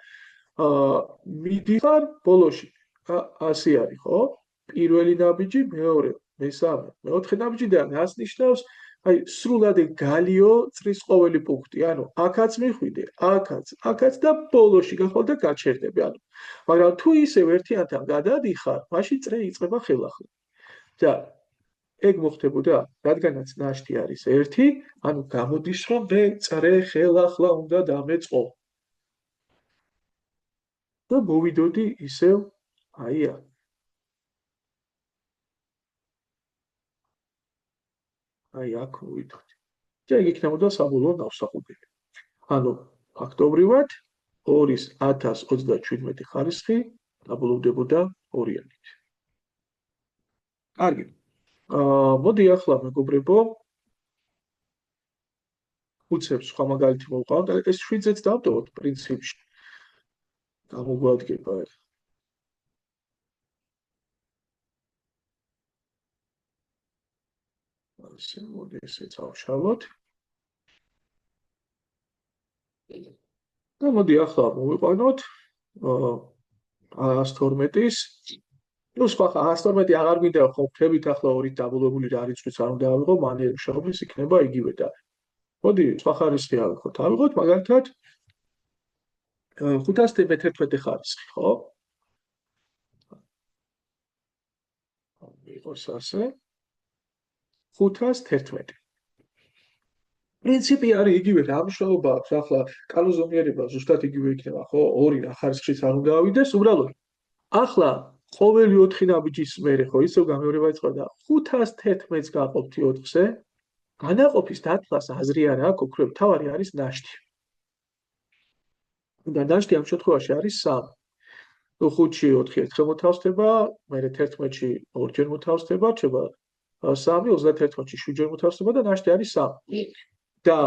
მიდიხარ ბოლოში. ასე არის, ხო? პირველი ნაბიჯი, მეორე, მესამე, მეოთხე ნაბიჯი და რას ნიშნავს? აი, სრულად გალიო წრის ყოველი პუნქტი, ანუ აქაც მიხვიდე, აქაც და ბოლოში გახვალ და გაჩერდები, ანუ. მაგრამ თუ ისევ ერთიანთან გადადიხარ, მაშინ წრე იწყება ხელახლა. და ეგ მოხდებოდა, რადგანაც ნაშთი არის 1, ანუ გამოდის, რომ მე წრე ხელახლა უნდა დამეწყო. და მოვიდოდი ისევ აი აქ. აი აქ მოვიდოდი. და ეგ იქნებოდა საბოლოო ნავსაყუდელი. ანუ ფაქტობრივად 2027 ხარისხი დაბოლოვდებოდა 2-იანით. კარგი. მოდი ახლა მეგობრებო უცებს სხვა მაგალითი მოვყავთ, ეს 7-ზეც დავტოვოთ პრინციპში. გამოგვადგება ეს. ასე მოდი ესეც ავშალოთ. და მოდი ახლა მოვიყვანოთ 112-ის. ნუ სხვა 112 აღარ გვინდა ხო ხებით ახლა 2-ით დაბოლოებული რა რიცხვიც არ უნდა ავიღო, მანერა შევლის იქნება იგივე და. მოდი სხვა ხარისხი ავიღოთ. ავიღოთ მაგალითად 511 ხარისხი, ხო? იყოს ასე. 511. პრინციპი არის იგივე, რა მნიშვნელობა აქვს ახლა კანონზომიერება ზუსტად იგივე იქნება, ხო? 2 რა ხარისხიც არ უნდა ავიდეს, უბრალოდ ახლა ყოველი 4 ნაბიჯის მერე ხო ისევ გამეორება იწყება და 511-ს გაყოფთ 4-ზე, განაყოფის დათვლას აზრი არ აქვს, ოქროებ თავარი არის ნაშთი. და ნაშთი ამ შემთხვევაში არის 3. ნუ 5-ში 4 ერთხელ მოთავსდება, მერე 11-ში 2-ჯერ მოთავსდება, რჩება 3, 31-ში 7-ჯერ მოთავსდება და ნაშთი არის 3. და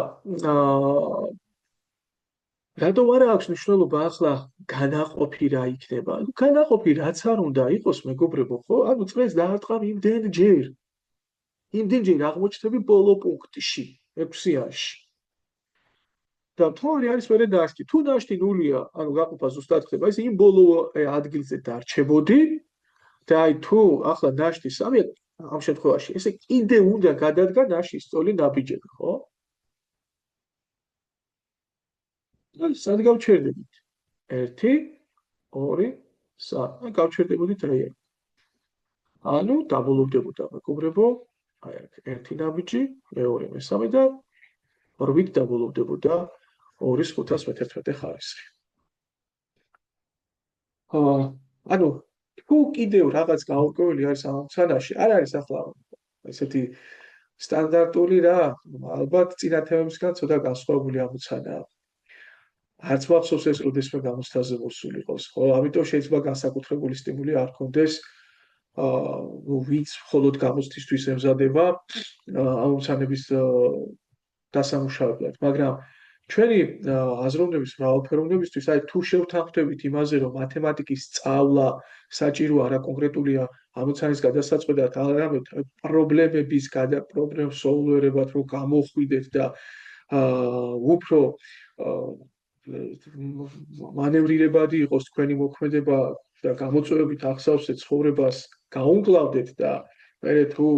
რატომ არა აქვს მნიშვნელობა ახლა განაყოფი რა იქნება? განაყოფი რაც არ უნდა იყოს, მეგობრებო, ხო? წრეს დაარტყამ იმდენჯერ. იმდენჯერ აღმოჩნდები ბოლო პუნქტში, 6-იანში. და თორე არის მერე დაშტი. თუ დაშტი ნულია, გაყოფა ზუსტად ხდება, ის იმ ბოლო ადგილზე დარჩებოდი და თუ ახლა დაშტი 3 ამ შემთხვევაში, ესე კიდე უნდა გადადგა დაშტის სწორი ნაბიჯები, ხო? სად გავჩერდებით? 1 2 3 გავჩერდებოდით რეალი. დაბოლოვდებოდა მეგობრებო, აი აქ 1 ნაბიჯი, მეორე, მესამე და 8 დაბოლოვდებოდა 2.511 ხარისხი. თუ კიდევ რაღაც გაურკვეველი არის ამ მცანაში, არ არის ახლა ესეთი სტანდარტული რა, ალბათ წინა თემებისგან ცოტა განსხვავებული ამოცანაა. არც მახსოვს ეს როდესმე გამოცდაზე მოსულიყოს, ხო? ამიტომ შეიძლება განსაკუთრებული სტიმული არ ქონდეს ვინც მხოლოდ გამოცდისთვის ემზადება ამოცანების დასამუშავებლად, მაგრამ ჩვენი აზროვნების მრავალფეროვნებისთვის, აი თუ შევთანხმდებით იმაზე, რომ მათემატიკის სწავლა საჭირო არა კონკრეტულია ამოცანის გადასაწყვეტად, არამედ პრობლემების პრობლემ სოლვერებად რომ გამოხვიდეთ და უფრო მანევრირებადი იყოს თქვენი მოქმედება და გამოწვევებით ახსავსეთ ცხოვრებას გაუმკლავდეთ და მე თუ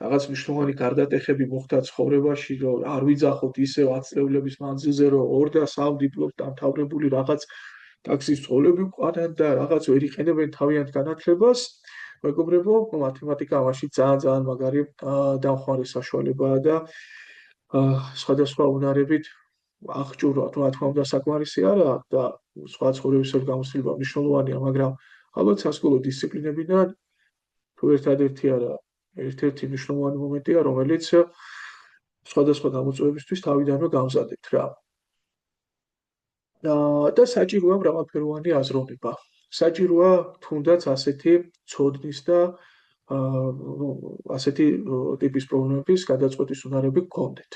რაღაც მნიშვნელოვანი გარდატეხები მოხდა ცხოვრებაში, რომ არ ვიძახოთ ისევ 10 წლების მანძილზე, რომ 2 და 3 დიპლომით დამთავრებული რაღაც ტაქსის წოლები ყანან და რაღაც ვერ იყენებენ თავიანთ განათლებას, მეგობრებო, მათემატიკა ამაში ძალიან მაგარი დამხმარე საშუალებაა და სხვადასხვა უნარებით აღჭურვათ, რა თქმა უნდა, საკმარისი არა და სხვა ცხოვრებისეულ გამოცდილება მნიშვნელოვანია, მაგრამ ალბათ სასკოლო დისციპლინებიდან თუ ერთადერთი არა ერთ-ერთი მნიშვნელოვანი მომენტია, რომელიც სხვადასხვა გამოწვევებისთვის თავიდანვე გამზადებთ რა. და საჭიროა მრავალფეროვანი აზროვნება. საჭიროა თუნდაც ასეთი ცოდნის და ასეთი ტიპის პრობლემების გადაწყვეტის უნარები გქონდეთ.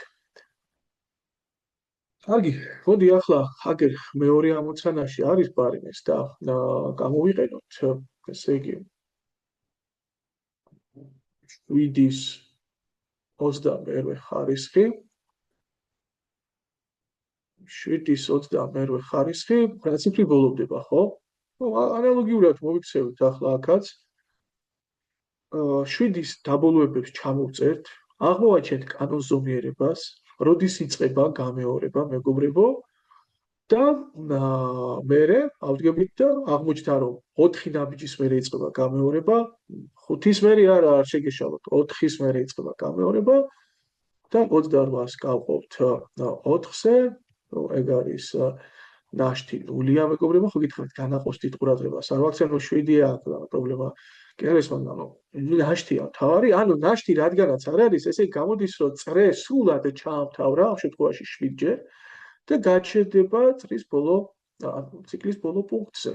კარგი, მოდი ახლა აგერ მეორე ამოცანაში არის პარიმეს და გამოვიყენოთ, ესე იგი 7-ის 21 ხარისხი 7-ის 21 ხარისხი რა ციფრი ბოლოვდება, ხო? ანალოგიურად მოვიქცევით ახლა აქაც 7-ის დაბოლოებებს ჩამოვწერთ, აღმოვაჩენთ კანონზომიერებას, როდის იწყება გამეორება, მეგობრებო, და მერე ავდგებით და აღმოჩნდა, რომ 4 ნაბიჯის მერე იწყება გამეორება, 5-ის მერე არა, არ შეგეშალოთ, 4-ის მერე იწყება გამეორება და 28-ს გავყავთ 4-ზე, ეგ არის ნაშთი 0-ია, მეგობრებო, ხო გითხრათ, განაყოს დიდ ყურადღებას. არ ვაქცევთ 7-ია აქ პრობლემა. კი არის, მაგრამ ნაშთია თავარი, ნაშთი რადგანაც არ არის, ესე გამოდის, რომ წრე სულად ჩაამთავრა ამ შემთხვევაში 7-ჯერ და გაჩერდება წრის ბოლო, ციკლის ბოლო პუნქტზე.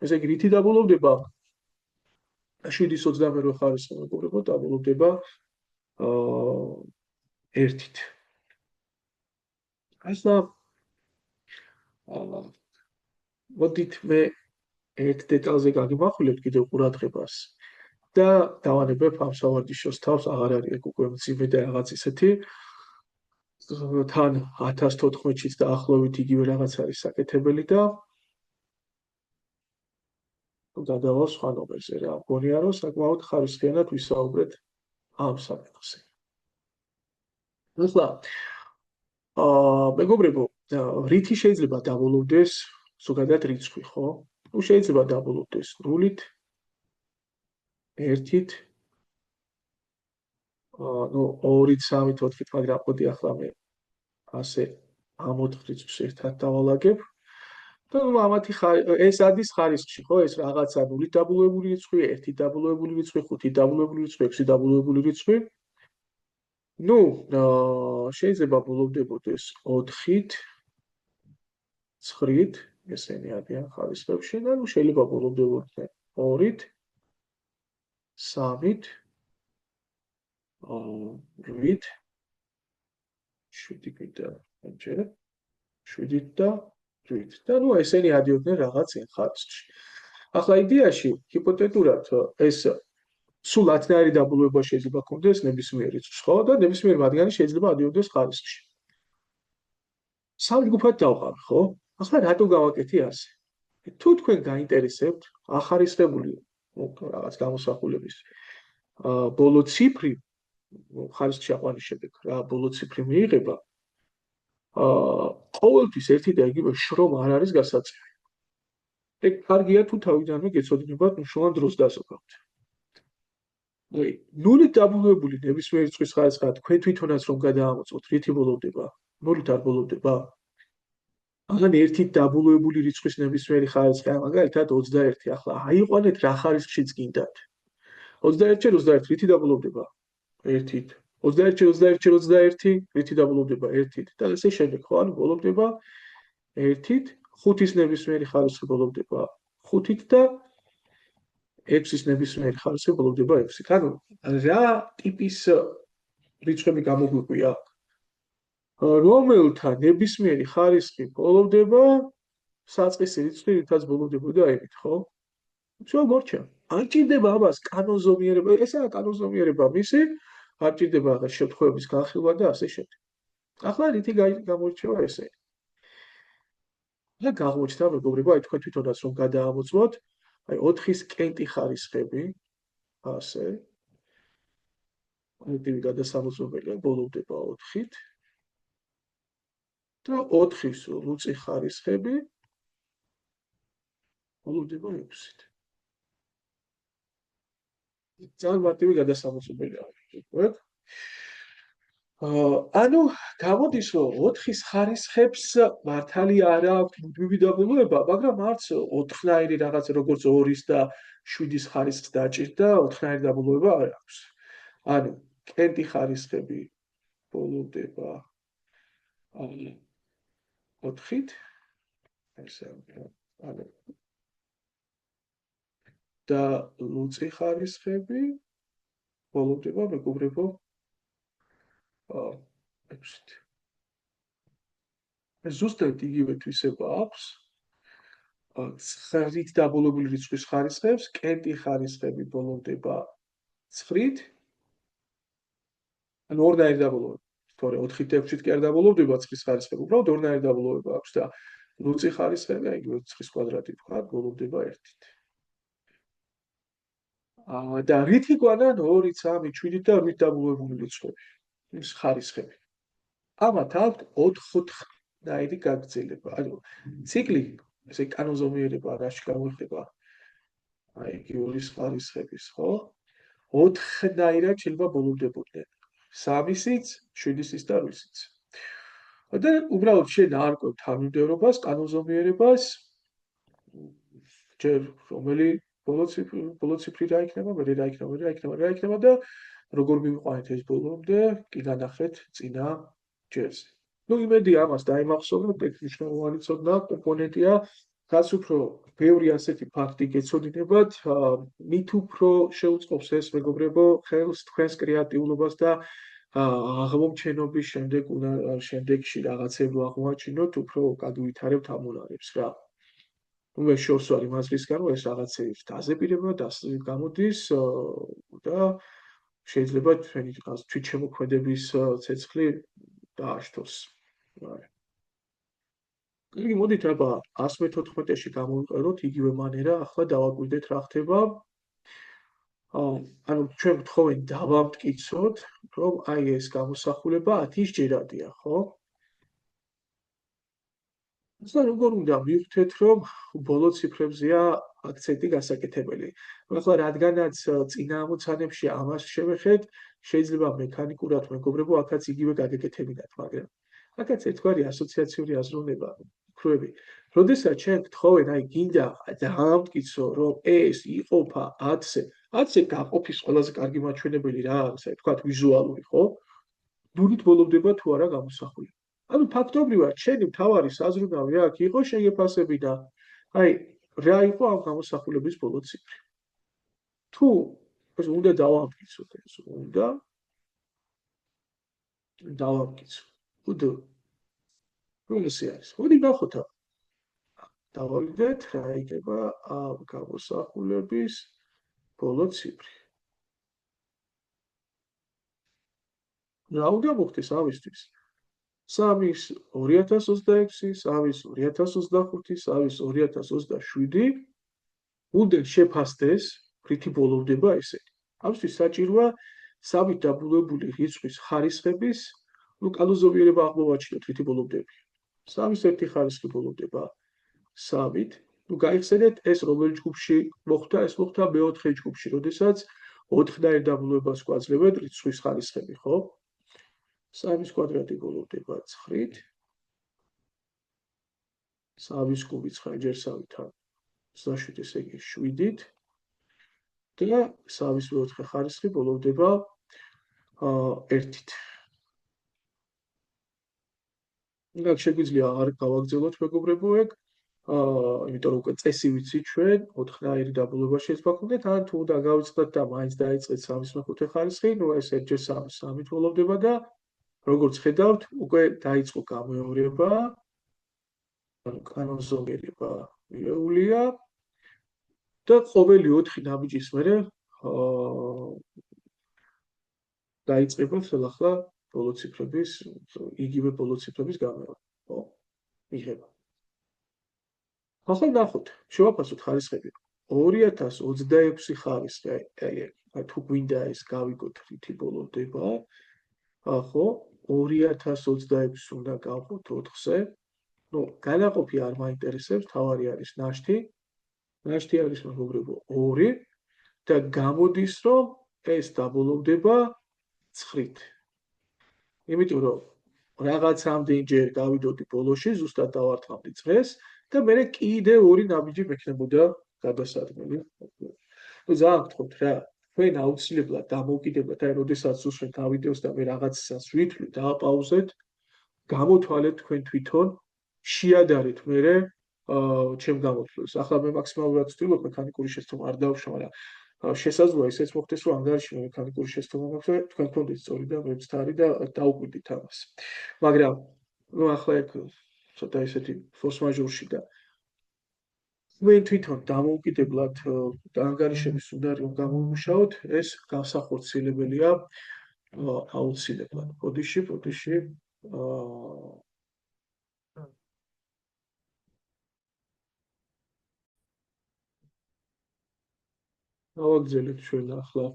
ესე იგი, რითი დაბოლოვდება 7-ის 21 ხარისხი, მეგობრებო, დაბოლოვდება 1-ით. ახლა მოდით მე ერთ დეტალზე გაგიმახვილებთ კიდევ ყურადღებას და დავანებებ ამ სავარჯიშოს თავს, აღარ არის ეგ უკვე მძიმე და რაღაც ისეთი თან 1014-ით დაახლოებით იგივე რაღაც არის საკეთებელი და გადავალ სხვა ნომერზე რა. მგონია რომ საკმაოდ ხარისხიანად ვისაუბრეთ ამ საკითხზე. ახლა მეგობრებო, რითი შეიძლება დაბოლოვდეს ზოგადად რიცხვი, ხო? შეიძლება დაბოლოვდეს 0-ით, 1-ით, 2-ით, 3-ით, 4-ით, მაგრამ მოდი ახლა მე ასე ამ 4 რიცხვს ერთად დავალაგებ. და ამათი ეს არის ხარისხში, ხო? ეს რაღაცა 0-ით დაბოლოებული რიცხვი, 1-ით დაბოლოებული რიცხვი, 5-ით დაბოლოებული რიცხვი, 6-ით დაბოლოებული რიცხვი. შეიძლება ბოლოვდებოდეს 4-ით, 9-ით, ესენი არიან ხარისხებში და შეიძლება ბოლოვდებოდეს 2-ით, 3-ით, 8-ით, 7-ით და ამჯერად 7 და 8 და ნუ ესენი ადიოდნენ რაღაც ხარისხში. ახლა იდეაში ჰიპოთეტურად ეს სულ 10-ნაირი დაბოლოება შეიძლება კონდეს ნებისმიერ რიცხვს, ხო? და ნებისმიერი მათგანი შეიძლება ადიოდეს ხარისხში. სამი ჯგუფად დავყავ, ხო? ახლა რატო გავაკეთე ასე? თუ თქვენ გაინტერესებთ ახარისხებული რაღაც გამოსახულების ბოლო ციფრი ხარისხში აყვანის შედეგ რა ბოლო ციფრი მიიღება ყოველთვის ერთი და იგივე შრომა არ არის გასაწევი. ეგ კარგია თუ თავიდანვე გეცოდინებათ მნიშვნელოვან დროს დასაქმებთ. ნულით დაბოლოებული ნებისმიერი რიცხვის ხარისხი თქვენ თვითონაც რომ გადაამოწმოთ რითი ბოლოვდება? ნულით არ ბოლოვდება? ან ერთით დაბოლოებული რიცხვის ნებისმიერი ხარისხი, მაგალითად 21. ახლა აიყვანეთ რა ხარისხშიც გინდათ. 21-21 რითი დაბოლოვდება? 1-ით. 21-21 რითი დაბოლოვდება? 1-ით. და ესე შემდეგ, ხო? ანუ ბოლოვდება 1-ით, 5-ის ნებისმიერი ხარისხი ბოლოვდება 5-ით და 6-ის ნებისმიერი ხარისხი ბოლოვდება 6-ით. ანუ რა ტიპის რიცხვები გამოგვიყვია? რომელთა ნებისმიერი ხარისხი ბოლოვდება საწყისი რიცხვი, რითაც ბოლოვდებოდა 1-ით, ხო? всё მორჩა. არ ჭირდება ამას კანონზომიერება, ესაა კანონზომიერება მისი, არ ჭირდება რაღაც შემთხვევების განხილვა და ასე შემდეგ. ახლა რითი გამოირჩევა ესე? და აღმოჩნდა მეგობრებო, აი თქვენ თვითონაც რომ გადაამოწმოთ, აი 4-ის კენტი ხარისხები, ასე. პოზიტივი გადასამოწმებელია, ბოლოვდება 4-ით. და 4-ის ლუწი ხარისხები ბოლოვდება 6-ით. ძალიან მარტივი გადასამოწმებელია. ანუ გამოდის რომ 4-ის ხარისხებს მართალი არ აქვს მუდმივი დაბოლოება, მაგრამ არც 4-ნაირი რაღაც როგორც 2-ის და 7-ის ხარისხს დაჭირდა 4-ნაირი დაბოლოება არ აქვს. ანუ კენტი ხარისხები ბოლოვდება 4-ით, ესე ანუ და ლუწი ხარისხები ბოლოვდება მეგობრებო 6-ით. ზუსტად იგივე თვისება აქვს 9-ით დაბოლოებული რიცხვის ხარისხებს, კენტი ხარისხები ბოლოვდება 9-ით. ანუ ორნაირი დაბოლოება. თორე 4-ით 6-ით კი არ დაბოლოვდება 9-ის ხარისხები, უბრალოდ ორნაირი დაბოლოება აქვს და ლუწი ხარისხები, აი იგივე 9-ის კვადრატი თქვა, ბოლოვდება 1-ით. და რითი გვანან 2, 3, 7 და 8 დაბოლოებული რიცხვები, ის ხარისხები. ამათ აქვს 4-ნაირი გაგრძელება. ანუ ციკლი, ესე კანონზომიერება რაში გამოიხდება? აი გიურის ხარისხების, ხო? 4-ნაირად შეიძლება ბოლოვდებოდნენ. 3-ისიც, 7-ისიც და 8-ისიც. და უბრალოდ შენ არკვევ თანმიმდევრობას, კანონზომიერებას, ჯერ რომელი ბოლო ციფრი რა იქნება, მე რა იქნება და როგორ მივიყვანეთ ეს ბოლომდე, კი განახეთ წინა ჯერზე. ნუ იმედი ამას დაიმახსოვროთ, ეს მნიშვნელოვანი ცოდნა კომპონენტია, რაც უფრო ბევრი ასეთი ფაქტი გეცოდინებათ, მით უფრო შეუწყობს ეს მეგობრებო ხელს თქვენს კრეატიულობას და აღმომჩენობის შემდეგში რაღაცებს აღმოაჩინოთ, უფრო გადუვითარებთ ამ უნარებს რა. ნუ ეს შორს ვარ იმას რისკან, რომ ეს რაღაცეებს დაზეპირება და გამოდის და შეიძლება თქვენი თვითშემოქმედების ცეცხლი დააშთოს. იგი მოდით აბა 114-ში გამოვიყენოთ იგივე მანერა, ახლა დავაკვირდეთ რა ხდება. ანუ ჩვენ გთხოვენ დავამტკიცოთ, რომ აი ეს გამოსახულება 10-ის ჯერადია, ხო? და როგორ უნდა მივხვდეთ, რომ ბოლო ციფრებზეა აქცენტი გასაკეთებელი. ახლა რადგანაც წინა ამოცანებში ამას შევეხეთ, შეიძლება მექანიკურად მეგობრებო აქაც იგივე გაგეკეთებინათ, მაგრამ აქაც ერთგვარი ასოციაციური აზროვნება ვქრუები. როდესაც ჩვენ გთხოვენ, აი გინდა დავამტკიცო, რომ ეს იყოფა 10-ზე, 10-ზე გაყოფის ყველაზე კარგი მაჩვენებელი რა არის, აი თქვათ ვიზუალური, ხო? ნულით ბოლოვდება თუ არა გამოსახულება. ანუ ფაქტობრივად შენი მთავარი საზრუნავი აქ იყო შეგეფასებინა. აი რა იყო ამ გამოსახულების ბოლო ციფრი. თუ ეს უნდა დავამტკიცოთ, ეს უნდა დავამტკიცო. რუსი არის. მოდი ნახოთ ახლა. დავავიდეთ რა იქნება ამ გამოსახულების ბოლო ციფრი. რა უნდა მოხდეს ამისთვის? 3-ის 2026, 3-ის 2025, 3-ის 2027 უნდა შეფასდეს რითი ბოლოვდება ესეთი. ამისთვის საჭიროა სამი დაბოლოებული რიცხვის ხარისხების, კანონზომიერება აღმოვაჩინოთ რითი ბოლოვდება. 3-ის ერთი ხარისხი ბოლოვდება 3-ით. გაიხსენეთ ეს რომელ ჯგუფში მოხდა, ეს მოხდა მეოთხე ჯგუფში, როდესაც 4-ნაირ დაბოლოებას გვაძლევენ რიცხვის ხარისხები, ხო? 3-ის კვადრატი ბოლოვდება 9-ით. 3-ის კუბი 9 ჯერ 3-თან 27, ესე იგი 7-ით. და 3-ის მეოთხე ხარისხი ბოლოვდება 1-ით. აქ შეგვიძლია არ გავაგრძელოთ მეგობრებო ეგ, იმიტომ რომ უკვე წესი ვიცით ჩვენ, 4-ნაირი დაბოლოება შეიძლება გქონდეთ, ან თუ უნდა გავიწყდეთ და მაინც დაიწყეთ 3-ის მეხუთე ხარისხი, ნუ ეს 1 × 3 3-ით ბოლოვდება და როგორც ხედავთ, უკვე დაიწყო გამეორება, ანუ კანონზომიერება მიღებულია და ყოველი 4 ნაბიჯის მერე დაიწყება ხელახლა ბოლო ციფრების, იგივე ბოლო ციფრების გამეორება. ხო? იღება. ახლა ნახოთ, შევაფასოთ ხარისხები. 2026 ხარისხი, აი თუ გვინდა ეს გავიგოთ რითი ბოლოვდება. ხო, 2026 უნდა გავყოთ 4-ზე. ნუ განაყოფი არ მაინტერესებს, თავარი არის ნაშთი. ნაშთი არის მეგობრებო 2 და გამოდის რომ ეს დაბოლოვდება 9-ით. იმიტომ რომ რაღაც ამდენჯერ გავიდოდი ბოლოში, ზუსტად დავართხავდი წრეს და მე კიდე 2 ნაბიჯი მექნებოდა გადასარგმელი. ნუ ძალიან გთხოვთ რა, თქვენ აუცილებლად დამოუკიდებლად, აი როდესაც უსვენთ ამ ვიდეოს და მე რაღაცას ვითვლით, დააპაუზეთ, გამოთვალეთ თქვენ თვითონ, შეადარეთ მერე ჩემ გამოთვლას. ახლა მე მაქსიმალურად ვცდილობ მექანიკური შესწავლა არ დავშვა, მაგრამ შესაძლოა ისეც მოხდეს, რომ ანგარიში მექანიკური შესწავლა მაქვს და თქვენ გქონდეთ სწორი და მე ვცდარი და დაუკვირდით ამას. მაგრამ ნუ ახლა ეგ ცოტა ისეთი ფორს მაჟორში და მე თვითონ დამოუკიდებლად ანგარიშების უნდა რომ გამომუშავოთ, ეს განსახორციელებელია აუცილებლად. ბოდიში ავაგზელეთ ჩვენ ახლა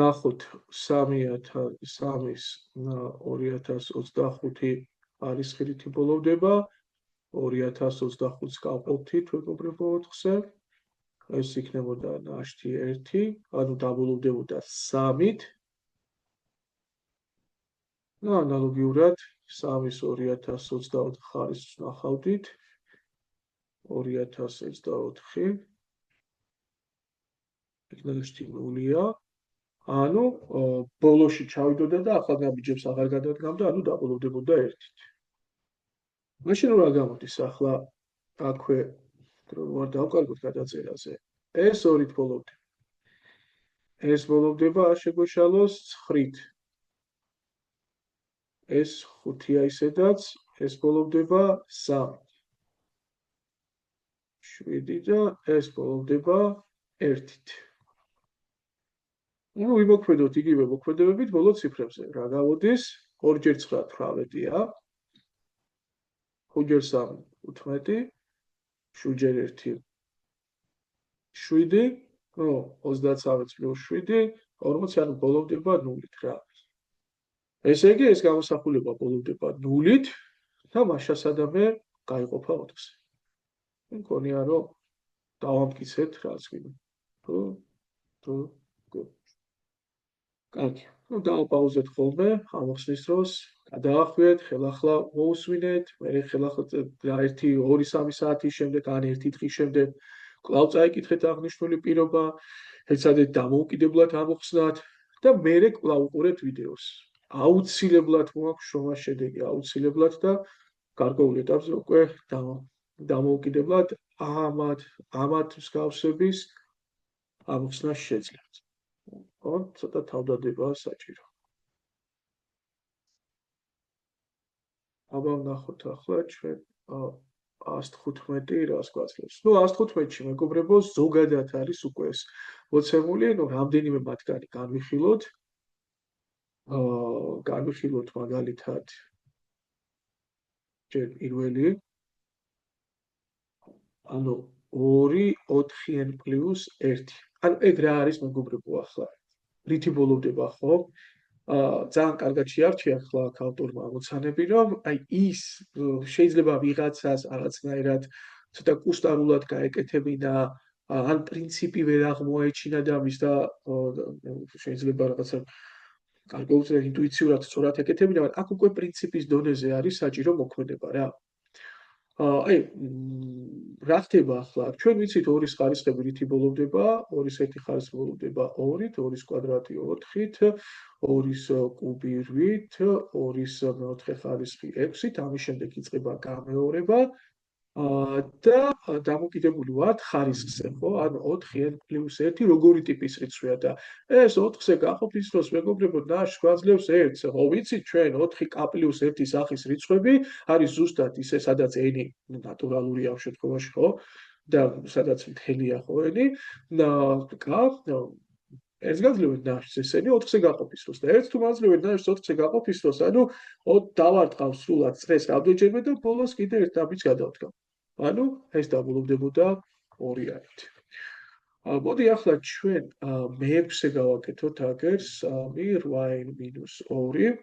ნახოთ 3-ის 2025 არის ხირითი ბოლოვდება, 2025-ს გავყავთ მეგობრებო 4-ზე. ეს იქნებოდა ნაშთი 1, ანუ დაბოლოვდებოდა 3-ით. და ანალოგიურად 3-ის 2024 ხარისხს ნახავდით. 2024 ნაშთი 0-ია. ანუ ბოლოში ჩავიდოდა და ახლა ნაბიჯებს აღარ გადადგამდა, ანუ დაბოლოვდებოდა 1-ით. მაშინ რა გამოდის ახლა აქვე ვარ დავკარგოთ გადაწერაზე. ეს 2-ით ბოლოვდება. ეს ბოლოვდება არ შეგვეშალოს 9-ით. ეს 5-ია ისედაც, ეს ბოლოვდება 3-ით. 7 და ეს ბოლოვდება 1-ით. ნუ ვიმოქმედოთ იგივე მოქმედებებით ბოლო ციფრებზე. რა გამოდის? 2 ჯერ 9 18-ია. 5 ჯერ 3 15, 7 ჯერ 1 7, ნუ 33 პლუს 7, 40, ანუ ბოლოვდება 0-ით რა. ესე იგი ეს გამოსახულება ბოლოვდება 0-ით და მაშასადამე გაიყოფა 4-ზე. მგონია რომ დავამტკიცეთ რაც გვინდა. თუ კარგი. ნუ დავაპაუზეთ ხოლმე ამოხსნის დროს, გადაახვიეთ, ხელახლა მოусვინეთ, მე ხელახლა 1-2-3 საათის შემდეგ ან 1 დღის შემდეგ კვლავ წაიკითხეთ აღნიშნული პირობა, ეცადეთ დამოუკიდებლად ამოხსნათ და მე კვლავ უყურეთ ვიდეოს. აუცილებლად მოაქვს შრომის შედეგი, აუცილებლად და გარკვეულ ეტაპზე უკვე დამოუკიდებლად ამათ მსგავსების ამოხსნა შეძლებთ. ხო, ცოტა თავდადება საჭირო. აბა ვნახოთ ახლა ჩვენ 115 რას გვაძლევს. ნუ 115-ში მეგობრებო, ზოგადად არის უკვე ეს მოცემული, ნუ რამდენიმე მათგანი განვიხილოთ. განვიხილოთ მაგალითად ჯერ პირველი, ანუ 2 4n + 1. ანუ ეგ რა არის მეგობრებო ახლა? რითი ბოლოვდება, ხო? ძალიან კარგად შეარჩია ახლა აქ ავტორმა ამოცანები, რომ აი ის შეიძლება ვიღაცას რაღაცნაირად ცოტა კუსტარულად გაეკეთებინა, ან პრინციპი ვერ აღმოაეჩინა და მის და შეიძლება რაღაცა გარკვეულწილად ინტუიციურად სწორად ეკეთებინა, მაგრამ აქ უკვე პრინციპის დონეზე არის საჭირო მოქმედება რა. აი რა ხდება ახლა? ჩვენ ვიცით 2-ის ხარისხები რითი ბოლოვდება, 2-ის ერთი ხარისხი ბოლოვდება 2-ით, 2-ის კვადრატი 4-ით, 2-ის კუბი 8-ით, 2-ის მეოთხე ხარისხი 6-ით, ამის შემდეგ იწყება გამეორება და დამოკიდებული ვართ ხარისხზე, ხო? ანუ 4n + 1 როგორი ტიპის რიცხვია და ეს 4-ზე გაყოფის დროს მეგობრებო, ნაშს გვაძლევს 1-ს, ხო, ვიცით ჩვენ 4k + 1 სახის რიცხვები არის ზუსტად ისე, სადაც n ნატურალურია ამ შემთხვევაში, ხო? და სადაც მთელია ხო n-ი, ერთს გაძლევთ ნაშს ესენი 4-ზე გაყოფის დროს და ერთს თუ მაძლევთ ნაშს 4-ზე გაყოფის დროს, ანუ დავარტყავ სრულად წრეს რამდენჯერმე და ბოლოს კიდე ერთ დაბის გადავდგავ. ანუ ეს დაბოლოვდებოდა 2-ით. მოდი ახლა ჩვენ მე-6-ზე გავაკეთოთ აგერ 3 8n - 2.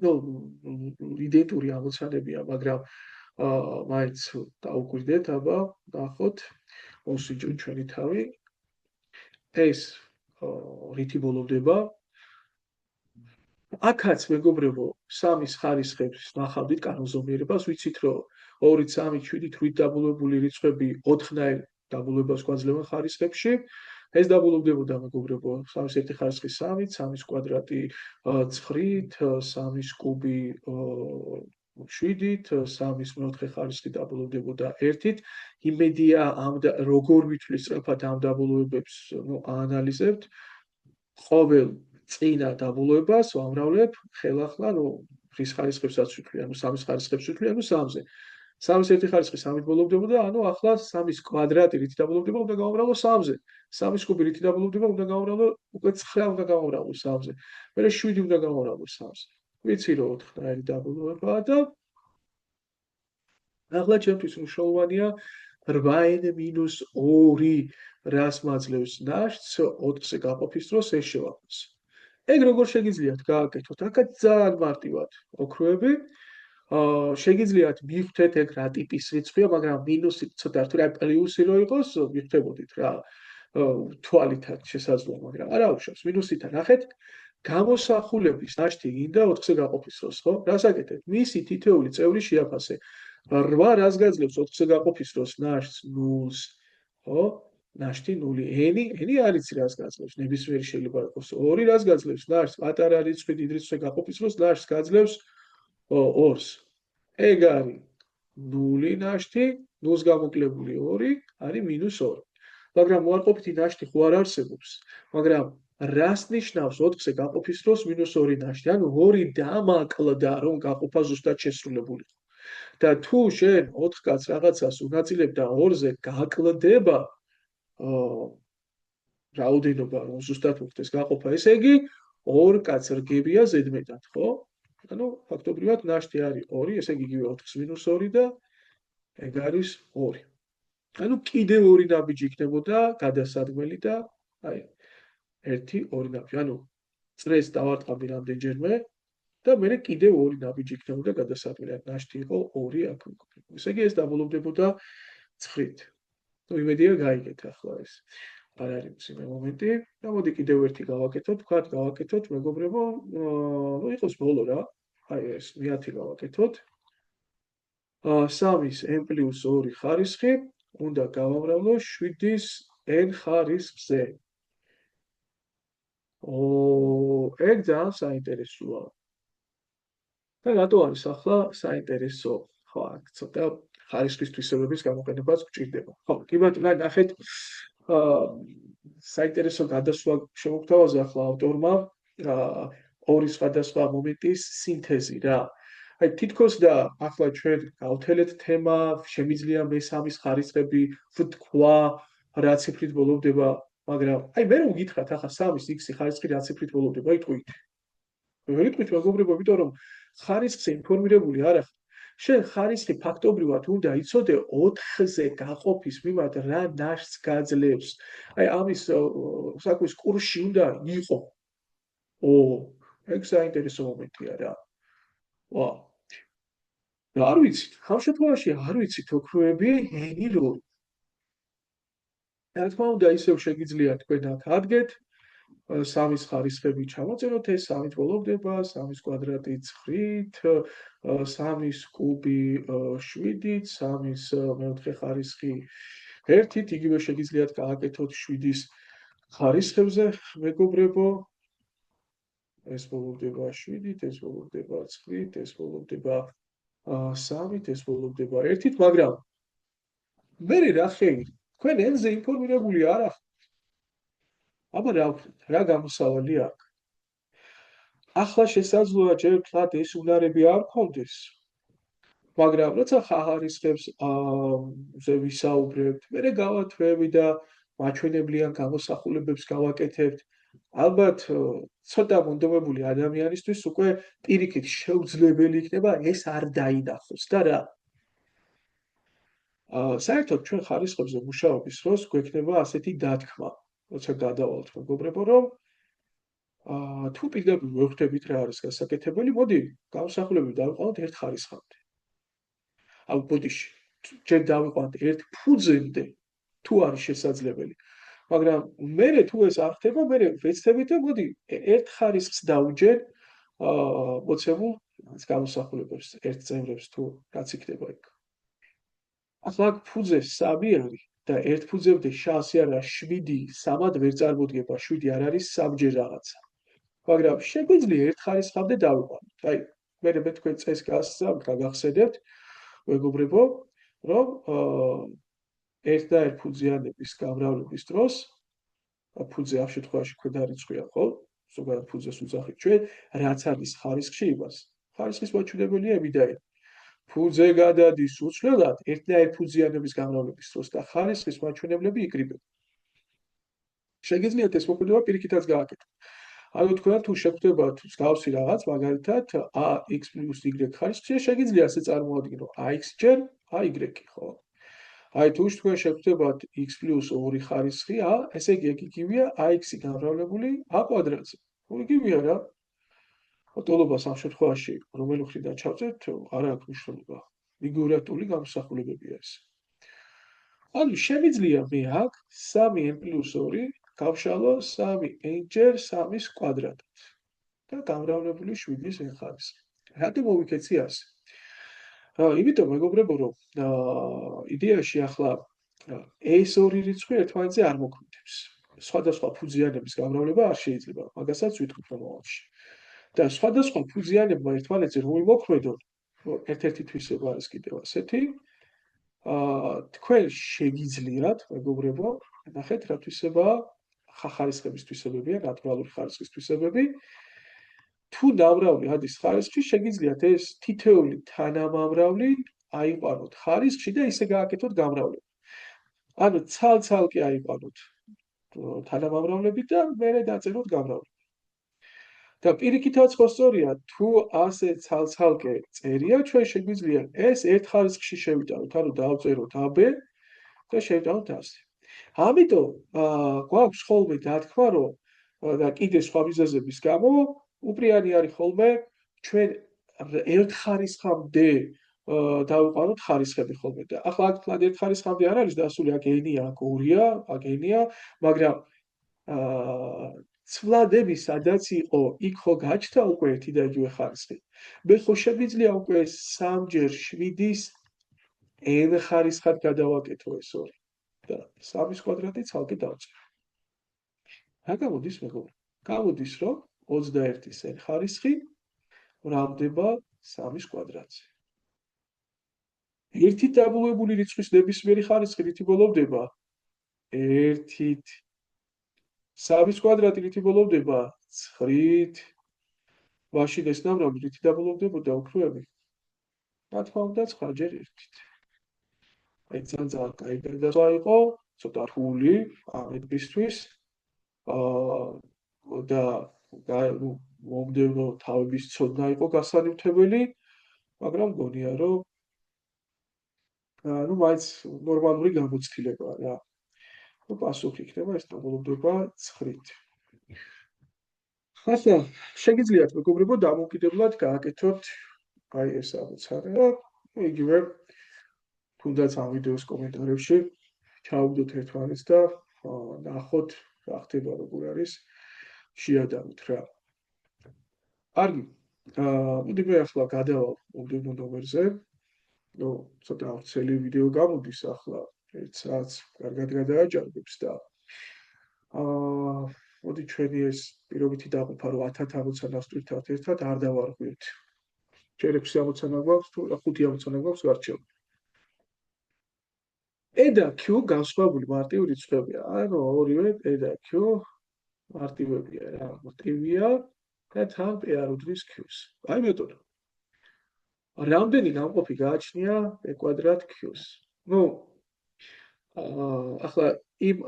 ნუ იდენტური ამოცანებია, მაგრამ მაინც დაუკვირდეთ, აბა ნახოთ, მოსიჯოთ ჩვენი თავი. ეს რითი ბოლოვდება? აქაც მეგობრებო, 3-ის ხარისხებს ნახავდით კანონზომიერებას, ვიცით რომ 2, 3, 7, 8 დაბოლოებული რიცხვები 4-ნაირ დაბოლოებას გვაძლევენ ხარისხებში. ეს დაბოლოვდებოდა მეგობრებო, 3-ის ერთი ხარისხი 3-ით, 3-ის კვადრატი 9-ით, 3-ის კუბი 7-ით, 3-ის მეოთხე ხარისხი დაბოლოვდებოდა 1-ით. იმედია როგორ ვითვლის სწრაფად ამ დაბოლოებებს, აანალიზებთ. ყოველ წინა დაბოლოებას ვამრავლებ ხელახლა, რის ხარისხებსაც ვთვლი, ანუ 3-ის ხარისხებს ვთვლი, ანუ 3-ზე. 3-ის ერთი ხარისხი 3-ით ბოლოვდებოდა, ანუ ახლა 3-ის კვადრატი რითი დაბოლოვდება, უნდა გავამრავლო 3-ზე. 3-ის კუბი რითი დაბოლოვდება, უნდა გავამრავლო უკვე 9 უნდა გავამრავლო 3-ზე. მერე 7 უნდა გავამრავლო 3-ზე. ვიცი რომ 4-ნაირი დაბოლოებაა და ახლა ჩემთვის მნიშვნელოვანია 8n - 2 რას მაძლევს ნაშთს 4-ზე გაყოფის დროს ეს შევაფასო. ეგ როგორ შეგიძლიათ გააკეთოთ? აქაც ძალიან მარტივად ოქროები. შეგიძლიათ მიხვდეთ ეგ რა ტიპის რიცხვია, მაგრამ მინუსი ცოტა თუ რა პლუსი რო იყოს, მიხვდებოდით რა. თვალითაც შესაძლოა, მაგრამ არა უშავს. მინუსით ნახეთ, გამოსახულების ნაშთი გინდა 4-ზე გაყოფის დროს, ხო? რას აკეთებთ? მისი თითოეული წევრი შეაფასე. 8 რას გაძლევს 4-ზე გაყოფის დროს ნაშთს 0-ს, ხო? ნაშთი 0. n არ იცი რას გაძლევს, ნებისმიერი შეიძლება იყოს 2 რას გაძლევს ნაშთს, პატარა რიცხვი დიდ რიცხვზე გაყოფის დროს ნაშთს გაძლევს 2-ს. ეგ არის 0 ნაშთი, 0-ს გამოკლებული 2 არის -2. მაგრამ უარყოფითი ნაშთი ხო არ არსებობს, მაგრამ რას ნიშნავს 4-ზე გაყოფის დროს -2 ნაშთი? ანუ 2 დამაკლდა, რომ გაყოფა ზუსტად შესრულებული. და თუ შენ 4 კაც რაღაცას უნაწილებ და 2-ზე გაკლდება რაოდენობა, რომ ზუსტად მოხდეს გაყოფა, ესე იგი 2 კაც რგებია ზედმეტად, ხო? ანუ ფაქტობრივად ნაშთი არის 2, ესე იგი 4-ს -2 და ეგ არის 2. ანუ კიდევ 2 ნაბიჯი იქნებოდა გადასადგმელი და აი 1 2 ნაბიჯი. ანუ წრეს დავარტყამდი რამდენჯერმე და მე კიდევ 2 ნაბიჯი იქნებოდა გადასადგმელი. ნაშთი იყო 2 აქ. ესე იგი ეს დაბოლოვდებოდა 9-ით. ნუ იმედია გაიგეთ ახლა ეს. არ არის მცირე მომენტი. და მოდი კიდევ ერთი გავაკეთოთ. ვთქვათ, გავაკეთოთ მეგობრებო, ნუ იყოს ბოლო რა. აი ეს 10 გავაკეთოთ. 3-ის n + 2 ხარისხი უნდა გავამრავლო 7-ის n ხარისხზე. ეგ ძალიან საინტერესოა. და რატო არის ახლა საინტერესო? ხო, აქ ცოტა ხარისხის თვისებების გამოყენებაც გვჭირდება. ხო, კი ბატონო, ნახეთ, საინტერესო გადასვლა შემოგთავაზა ახლა ავტორმა 2 სხვადასხვა მომენტის სინთეზი რა. აი თითქოს და ახლა ჩვენ გავთელეთ თემა, შემიძლია მე-3-ის ხარისხები ვთქვა, რა ციფრით ბოლოვდება, მაგრამ აი მე რომ გითხრათ ახლა 3-ის x-ი ხარისხი რა ციფრით ბოლოვდება, იტყვით. ვერ იტყვით მეგობრებო, იმიტომ რომ ხარისხზე ინფორმირებული არ ახარ. შენ ხარისხი ფაქტობრივად უნდა იცოდე 4-ზე გაყოფის მიმართ რა ნაშთს გაძლევს. აი ამის საქმის კურსში უნდა იყო. ეგ საინტერესო მომენტია რა. ვა, არ ვიცით, ამ შემთხვევაში არ ვიცით ოქროები ენი რო. რა თქმა უნდა, ისევ შეგიძლია თქვენ აქ ადგეთ 3-ის ხარისხები ჩავაწეროთ, ეს 3-ით ბოლოვდება, 3-ის კვადრატი 9-ით, 3-ის კუბი 7-ით, 3-ის მეოთხე ხარისხი 1-ით, იგივე შეგიძლიათ გააკეთოთ 7-ის ხარისხებზე, მეგობრებო. ეს ბოლოვდება 7-ით, ეს ბოლოვდება 9-ით, ეს ბოლოვდება 3-ით, ეს ბოლოვდება 1-ით, მაგრამ მე რა ხეი, თქვენ ენზე ინფორმირებული არ ახართ. აბა რა გამოსავალი აქვს? ახლა შესაძლოა ჯერ თქვათ ეს უნარები არ გქონდეს, მაგრამ როცა ხარისხებს ზე ვისაუბრებთ, მე გავათვევი და მაჩვენებლიან გამოსახულებებს გავაკეთებთ, ალბათ ცოტა მონდომებული ადამიანისთვის უკვე პირიქით შეუძლებელი იქნება ეს არ დაინახოს და რა. საერთოდ ჩვენ ხარისხებზე მუშაობის დროს გვექნება ასეთი დათქმა, როცა გადავალთ მეგობრებო, რომ თუ პირდაპირ ვხვდებით რა არის გასაკეთებელი, მოდი გამოსახულები დავიყვანოთ ერთ ხარისხამდე. აუ ბოდიში, ჯერ დავიყვანოთ ერთ ფუძემდე, თუ არის შესაძლებელი. მაგრამ მერე თუ ეს არ ხდება, მერე ვეცდებით და მოდი ერთ ხარისხს დავუჯერ მოცემულ გამოსახულებებს, ერთ წევრებს თუ რაც იქნება იქ. ახლა აქ ფუძე 3 არის და ერთ ფუძემდე შანსი არა 7 3-ად ვერ წარმოდგება, 7 არ არის სამჯერ რაღაცა. მაგრამ შეგვიძლია ერთ ხარისხამდე დავიყვანოთ. აი, მე თქვენ წეს გასწავთ, გაგახსენებთ, მეგობრებო, რომ ერთ და ერთ ფუძიანების გამრავლების დროს, ფუძე ამ შემთხვევაში ქვედარიცხვია, ხო? ზოგადად ფუძეს უძახით ჩვენ, რაც არის ხარისხში იმას. ხარისხის მაჩვენებელია ებიდაი. ფუძე გადადის უცვლელად ერთ და ერთ ფუძიანების გამრავლების დროს და ხარისხის მაჩვენებლები იკრიბება. შეგიძლიათ ეს მოქმედება პირიქითაც გააკეთოთ. ანუ თქვენ თუ შეგვხვდებათ მსგავსი რაღაც, მაგალითად ax + y ხარისხი, შეგიძლია ასე წარმოადგინო ax ჯერ ay, ხო? აი თუ თქვენ შეგვხვდებათ x + 2 ხარისხი a, ესე იგი ეგ იგივეა ax-ი გამრავლებული a კვადრატზე. იგივეა რა. ტოლობას ამ შემთხვევაში რომელი მხრიდან ჩავწერთ, არ აქვს მნიშვნელობა. ფიგურატული გამოსახულებებია ეს. ანუ შემიძლია მე აქ 3n + 2 გავშალო 3n ჯერ 3-ის კვადრატად და გამრავლებული 7-ის n ხარისხი. რატომ მოვიქეცი ასე? იმიტომ მეგობრებო, რომ იდეაში ახლა ეს ორი რიცხვი ერთმანეთზე არ მოქმედებს. სხვადასხვა ფუძიანების გამრავლება არ შეიძლება, მაგასაც ვიტყვით მომავალში. და სხვადასხვა ფუძიანებმა ერთმანეთზე რომ მოქმედონ, ერთ-ერთი თვისება არის კიდევ ასეთი, თქვენ შეგიძლიათ, მეგობრებო, ნახეთ რა თვისებაა, ხარისხების თვისებებია, ნატურალური ხარისხის თვისებები. თუ ნამრავლი ადის ხარისხში, შეგიძლიათ ეს თითეული თანამამრავლი აიყვანოთ ხარისხში და ისე გააკეთოთ გამრავლება. ანუ ცალ-ცალკე აიყვანოთ თანამამრავლები და მერე დაწეროთ გამრავლება. და პირიქითაც ხო სწორია, თუ ასე ცალ-ცალკე წერია, ჩვენ შეგვიძლია ეს ერთ ხარისხში შევიტანოთ, ანუ დავწეროთ AB და შევიტანოთ ასე. ამიტომ გვაქვს ხოლმე დათქმა, რომ და კიდე სხვა მიზეზების გამო უპრიანი არის ხოლმე ჩვენ ერთ ხარისხამდე დავიყვანოთ ხარისხები ხოლმე და ახლა აქ თლად ერთ ხარისხამდე არ არის დასული, აქ n-ია, აქ 2-ია, აქ n-ია, მაგრამ ცვლადები სადაც იყო, იქ ხო გაჩნდა უკვე ერთი და იგივე ხარისხი. მე ხო შემიძლია უკვე 3-ჯერ 7-ის n ხარისხად გადავაკეთო ეს ორი და 3-ის კვადრატი ცალკე დავწერო. რა გამოდის მეგობრებო? გამოდის რომ 21-ის n ხარისხი მრავლდება 3-ის კვადრატზე. ერთით დაბოლოებული რიცხვის ნებისმიერი ხარისხი რითი ბოლოვდება? 1-ით 3-ის კვადრატი რითი ბოლოვდება? 9-ით. მაშინ ეს ნამრავლი რითი დაბოლოვდებოდა ოქროები? რა თქმა უნდა, 9 ჯერ ერთით. აი ძალიან კაი გადასვლა იყო, ცოტა რთული ამისთვის. და მომდევნო თავების ცოდნა იყო გასანივთებელი, მაგრამ მგონია, რომ მაინც ნორმალური გამოცდილებაა რა. პასუხი იქნება ეს დაბოლოება 9-ით. ახლა შეგიძლიათ მეგობრებო დამოუკიდებლად გააკეთოთ აი ეს ამოცანა და იგივე თუნდაც ამ ვიდეოს კომენტარებში ჩაუგდოთ ერთმანეთს და ნახოთ რა ხდება როგორ არის შეადამით რა. კარგი. მოდი მე ახლა გადავალ მომდევნო ნომერზე. ცოტა ვრცელი ვიდეო გამოდის ახლა 1 საათს კარგად გადააჭარბებს და მოდი ჩვენი ეს პირობითი დაყოფა რომ 1000 ამოცანას ვტვირთავთ ერთად არ დავარღვიოთ. ჯერ 6 ამოცანა გვაქვს თუ 5 ამოცანა გვაქვს გარჩეულ. E და Q განსხვავებული მარტივი რიცხვებია. ანუ ორივე E და Q მარტივებია რა, მარტივია და თან პეარ უდრის Q-ს. აი მეტყვი. რამდენი გამყოფი გააჩნია E კვადრატ Q-ს? ახლა იმ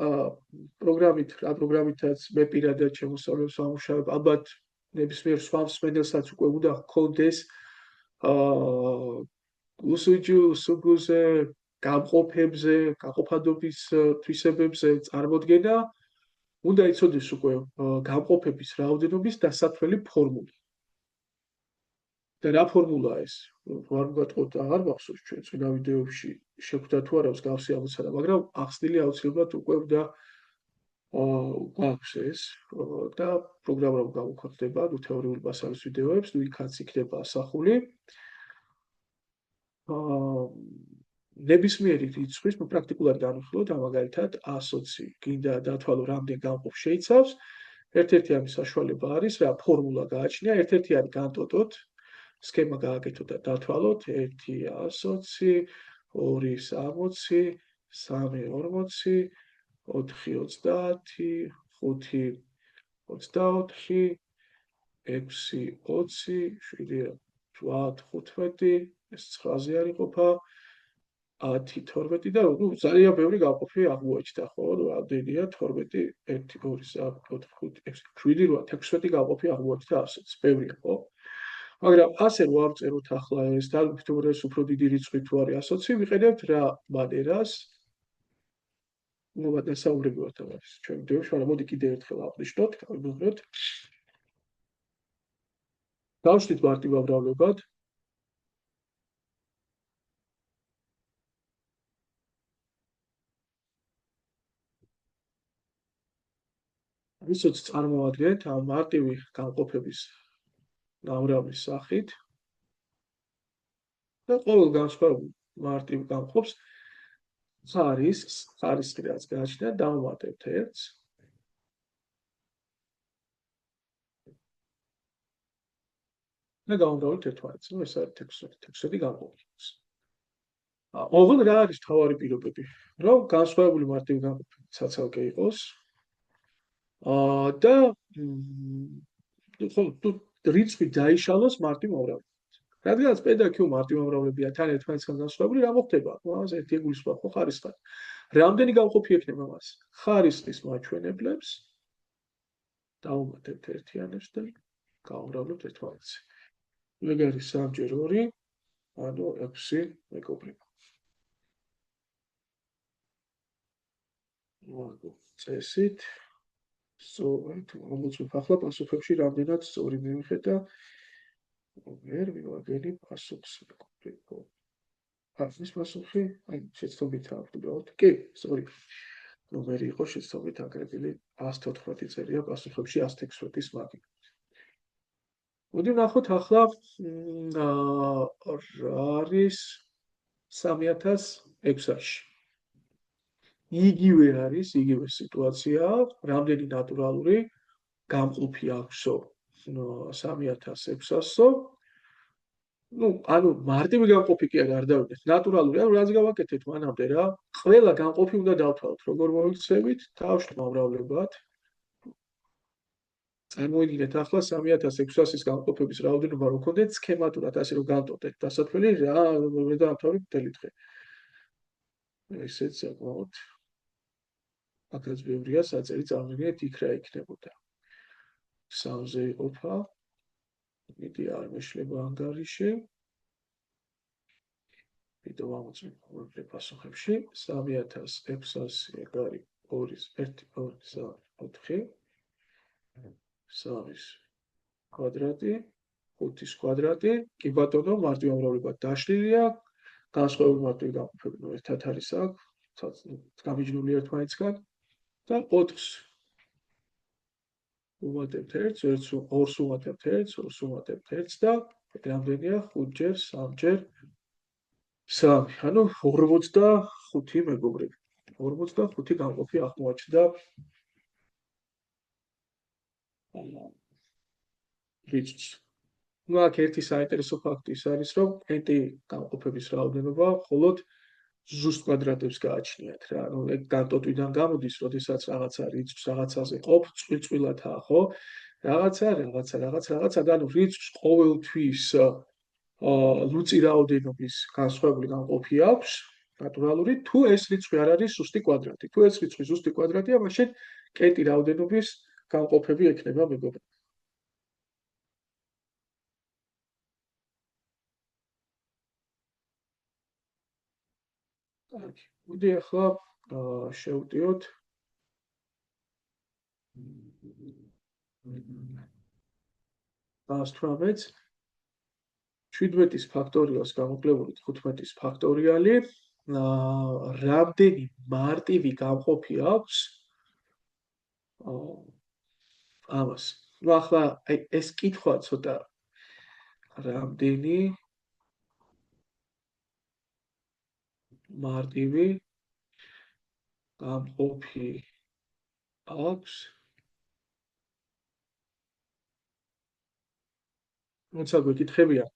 პროგრამითაც მე პირადად შემოსავლებს ვამუშავებ, ალბათ ნებისმიერ სხვა მსმენელსაც უკვე უნდა ჰქონდეს უსუჯუზე გამყოფებზე, გაყოფადობის თვისებებზე წარმოდგენა, უნდა იცოდეს უკვე გამყოფების რაოდენობის დასათვლელი ფორმულა. და რა ფორმულაა ეს? არ მოგატყობთ, აღარ მახსოვს ჩვენ წინა ვიდეოებში შეხვდა თუ არა მსგავსი ამოცანა, მაგრამ ახსნილი აუცილებლად უკვე უნდა გვაქვს ეს და პროგრამა რომ გავუქვეყნდება თეორიული მასალის ვიდეოებს, იქაც იქნება ასახული. ნებისმიერი რიცხვის პრაქტიკულად განვიხილოთ, მაგალითად 120 გინდა დათვალო რამდენ გამყოფ შეიცავს. ერთ-ერთი ამის საშუალება არის რა ფორმულა გააჩნია, ერთ-ერთი არის განტოტოთ სქემა გააკეთოთ და დათვალოთ 1 120, 2 60, 3 40, 4 30, 5 24, 6 20, 7 8 15, ეს 9-ზე არ იყოფა, 10 12 და ძალიან ბევრი გამყოფი აღმოაჩნდა, ხო? რამდენია 12, 1 2 3 4 5 6 7 8 16 გამყოფი აღმოაჩნდა 120, ბევრია, ხო? მაგრამ ასე რომ ავწეროთ ახლა ეს და ვფიქრობ რომ ეს უფრო დიდი რიცხვი თუ არის 120, ვიყენებთ რა მანერას. დასაუბრებელად ამას ჩვენ ვიდეოში, მაგრამ მოდი კიდევ ერთხელ აღნიშნოთ, გავიმეორეთ. დავშლით მარტივ ამრავლებად. ვისაც წარმოადგენთ ამ მარტივი გამყოფების ნამრავლის სახით და ყოველ განსხვავებულ მარტივ გამყოფს ხარისხი რაც გააჩნია, დავუმატებთ 1-ს. და გავუმრავლეთ ერთმანეთს. ეს არის 16 გამყოფი. ოღონდ რა არის თავარი პირობები? რომ განსხვავებული მარტივი გამყოფი ცალკე იყოს. და თუ რიცხვი დაიშალოს მარტივ მომრავლებლად. რადგანაც P და Q მარტივ მომრავლებია თან ერთმანეთსგან განსხვავებული, რა მოხდება? ამას ერთი ეგულისხმება ხო ხარისხად. რამდენი გამყოფი ექნება მას? ხარისხის მაჩვენებლებს დავუმატებთ ერთიანებს და გავუმრავლებთ ერთმანეთს. ეგ არის 3 × 2, ანუ 6 მეგობრებო. წესით სწორედ ამოწმებ ახლა პასუხებში რამდენად სწორი მივიხედა ვერ ვივაგენი პასუხს მეგობრებო. ეს პასუხი აი შეცდომითაა უბრალოდ. კი, სწორი ნომერი იყო შეცდომით აკრეფილი 114 წერია პასუხებში 116-ის მაგით. მოდი ვნახოთ ახლა რა არის 3006-ში. იგივე არის, იგივე სიტუაციაა, რამდენი ნატურალური გამყოფი აქვსო 3600-ო. ანუ მარტივი გამყოფი კი არ დავიდეთ, ნატურალური, ანუ რაც გავაკეთეთ მანამდე რა, ყველა გამყოფი უნდა დავთვალოთ, როგორ მოვიქცევით, დავშლით მომრავლებად. წარმოიდგინეთ ახლა 3600-ის განყოფების რაოდენობა რო გქონდეთ სქემატურად, ასე რომ განტოვდეთ დასათვლელი რა ვერ დაამთავრეთ მთელი დღე. ესეც საკმაოდ აქაც ბევრია საწერი, წარმოიდგინეთ იქ რა იქნებოდა. 3-ზე იყოფა, მეტი არ მეშლება ანგარიში. ვიდეო ამოწმე პასუხებში 3600 ეგარი 2 1 2 3 4 3 კვადრატი 5-ის კვადრატი კი ბატონო მარტივი ამრავლება დაშლილია განსხვავებული მარტივი განყოფები ერთად არის აქ გამიჯნული ერთმანეთსგან და 4-ს ვუმატებთ 1-ს 2-ს ვუმატებთ 1-ს 2-ს ვუმატებთ 1-ს და რამდენია 5-ჯერ 3-ჯერ 3, ანუ 45 მეგობრები. 45 განყოფი აღმოაჩნდა რიცხვს. ნუ აქ ერთი საინტერესო ფაქტი ის არის, რომ ენტი განყოფების რაოდენობა მხოლოდ ზუსტ კვადრატებს გააჩნიათ რა. ანუ ეგ განტოტვიდან გამოდის, როდესაც რაღაცა რიცხვს რაღაცაზე ყოფ, წყვილ-წყვილადაა, ხო? რაღაცა და ანუ რიცხვს ყოველთვის ლუწი რაოდენობის განსხვავებული განყოფი აქვს, ნატურალური, თუ ეს რიცხვი არ არის ზუსტი კვადრატი. თუ ეს რიცხვი ზუსტი კვადრატია, მაშინ კეტი რაოდენობის განყოფები ექნება მეგობრებო. კარგი. მოდი ახლა შევტიოთ 18-ს 17-ის ფაქტორიალს გამოკლებული 15-ის ფაქტორიალი რამდენი მარტივი განყოფი აქვს ამას. ნუ ახლა ეს კითხვა ცოტა რამდენი მარტივი განყოფი აქვს როცა გვეკითხებიან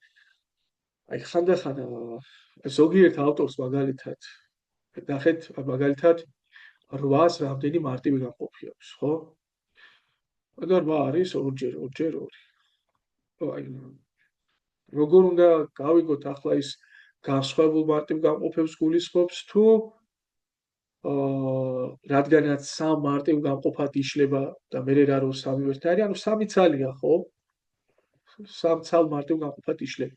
აი ხანდახან ზოგიერთ ავტორს მაგალითად ნახეთ მაგალითად 8-ს რამდენი მარტივი განყოფი აქვს, ხო? და 8 არის 2-ჯერ 2. აი როგორ უნდა გავიგოთ ახლა ის განსხვავებულ მარტივ განყოფებს გულისხმობს თუ რადგანაც 3 მარტივ განყოფად იშლება და მე რა რო 3 ვერთ არის, ანუ 3 ცალია, ხო? 3 ცალ მარტივ განყოფად იშლება.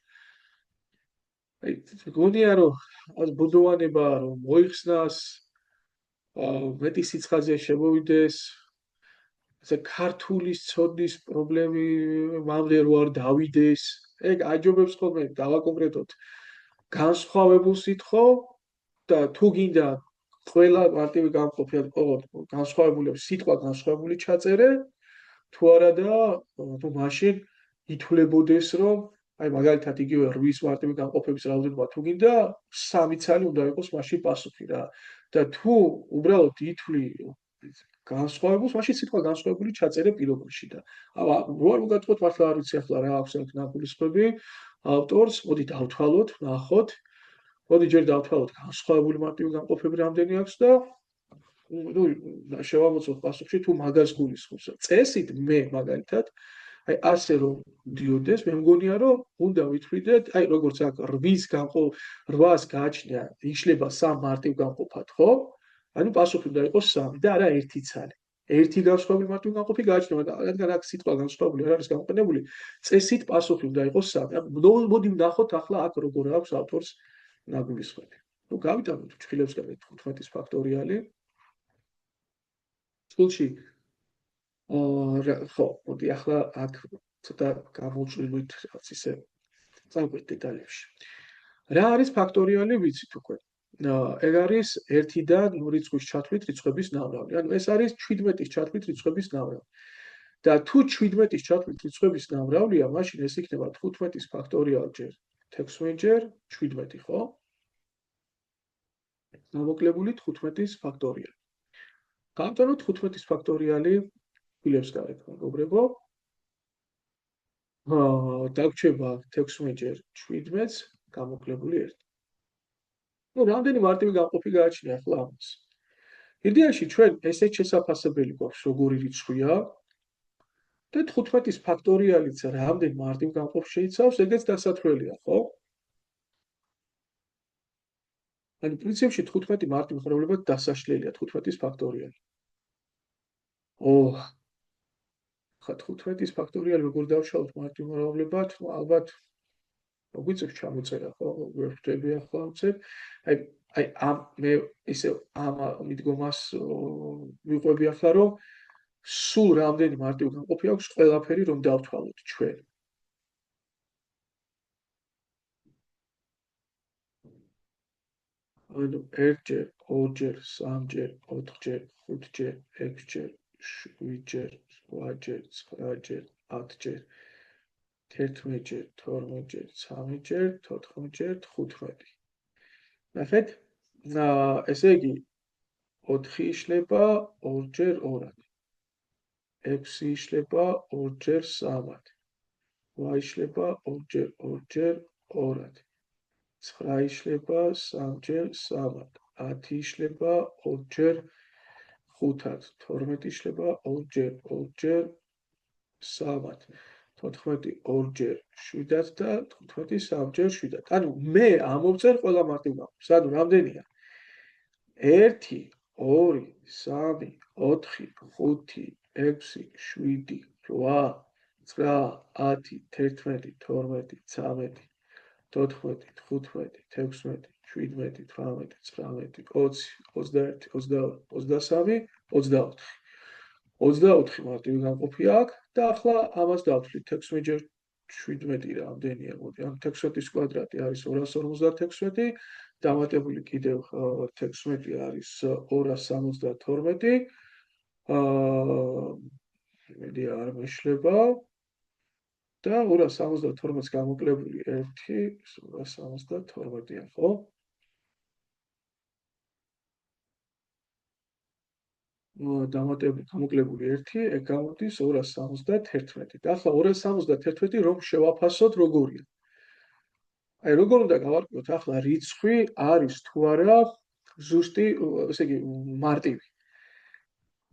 აი გონია რომ ბუდოვანება რომ მოიხსნას მეტი სიცხაზე შემოვიდეს ესე ქართულის ცოდნის პრობლემი მამდე რო არ დავიდეს ეგ აჯობებს ხოლმე დავაკონკრეტოთ განსხვავებულ სიტყვო და თუ გინდა ყველა მარტივი განყოფი ყოველ განსხვავებულებს სიტყვა განსხვავებული ჩაწერე თუ არა და თუ მაშინ ითვლებოდეს რომ აი მაგალითად იგივე 8-ის მარტივი განყოფების რაოდენობა თუ გინდა 3 ცალი უნდა იყოს მაშინ პასუხი რა და თუ უბრალოდ ითვლი განსხვავებულს მაშინ სიტყვა განსხვავებული ჩაწერე პირობებში და რო არ მოგატყოთ მართლა არ ვიცი ახლა რა აქვს აქ ნაგულისხმები ავტორს მოდი დავთვალოთ ნახოთ მოდი ჯერ დავთვალოთ განსხვავებული მარტივი განყოფები რამდენი აქვს და ნუ შევამოწმოთ პასუხში თუ მაგას გულისხმობს წესით მე მაგალითად აი ასე რომ დიოდეს მე მგონია რომ უნდა ვითვლიდეთ აი როგორც აქ 8-ს გააჩნია იშლება 3 მარტივ განყოფად ხო ანუ პასუხი უნდა იყოს 3 და არა 1 ცალი ერთი განსხვავებული მარტივი განყოფი გააჩნია და რადგან აქ სიტყვა განსხვავებული არ არის გამოყენებული წესით პასუხი უნდა იყოს 3 მოდი ვნახოთ ახლა აქ როგორ აქვს ავტორს ნაგულისხმები ნუ გავიტანოთ ჩხილებს გარეთ 15-ის ფაქტორიალი წყვილში ხო, მოდი ახლა აქ ცოტა გამოვჭრილვით რაღაც ისე წავყვეთ დეტალებში. რა არის ფაქტორიალი ვიცით უკვე. ეგ არის 1-დან რიცხვის ჩათვლით რიცხვების ნავრალი. ანუ ეს არის 17-ის ჩათვლით რიცხვების ნავრალი. და თუ 17-ის ჩათვლით რიცხვების ნავრალია, მაშინ ეს იქნება 15-ის ფაქტორიალი ჯერ 16 ჯერ 17, ხო? გამოკლებული 15-ის ფაქტორიალი. გავტანოთ 15-ის ფაქტორიალი ფილებს გარეთ მეგობრებო დაგვრჩება 16 ჯერ 17-ს გამოკლებული 1 ნუ რამდენი მარტივი განყოფი გააჩნია ახლა ამას იდეაში ჩვენ ესეც შესაძლებელი გვაქვს როგორი რიცხვია და 15-ის ფაქტორიალიც რამდენ მარტივ გამყოფს შეიცავს, ეგეც დასათვლელია, ხო? ანუ პრინციპში 15 მარტივ ღრუბლებად დასაშლელია 15-ის ფაქტორიალი. ხა 15-ის ფაქტორიალი როგორ დავშალოთ მარტივ ღრუბლებად? ალბათ მოგვიწევს ჩამოწერა, ხო? ვერტები ახლა ვცებ. აი ამ მე ისე ამ მიდგომას ვიყვები ახლა, რომ სულ რამდენი მარტივ გამყოფი აქვს ყველაფერი, რომ დავთვალოთ ჩვენ. ანუ 1-ჯერ, 2-ჯერ, 3-ჯერ, 4-ჯერ, 5-ჯერ, 6-ჯერ, 7-ჯერ, 8-ჯერ, 9-ჯერ, 10-ჯერ, 11-ჯერ, 12-ჯერ, 13-ჯერ, 14-ჯერ, 15. ნახეთ? ესე იგი 4 იშლება 2-ჯერ 2-ად. 6 იშლება 2-ჯერ 3-ად. 8 იშლება 2-ჯერ 2-ad. 9 იშლება 3-ჯერ 3-ad. 10 იშლება 2-ჯერ 5-ad. 12 იშლება 2-ჯერ 2-ჯერ 3-ad. 14 2-ჯერ 7-ad და 15 3-ჯერ 7-ad. ანუ მე ამოვწერ ყველა მარტივ გამყოფს. ანუ რამდენია? 1 2 3 4 5 6 7 8 9 10 11 12 13 14 15 16 17 18 19 20 21 22 23 24 24 მარტივი გამყოფი აქვს და ახლა ამას დავთვლით 16-ჯერ 17 რამდენია? მოდი, ამ 16-ის კვადრატი არის 256, დამატებული კიდევ 16 არის 272. მედი არ მეშლება და 272-ს გამოკლებული 1 272-ია, ხო? დამატებული გამოკლებული 1, ეგ გამოდის 271. და ახლა 271 რომ შევაფასოთ როგორია? აი როგორ უნდა გავარკვიოთ ახლა რიცხვი არის თუ არა ზუსტი, ესე იგი მარტივი.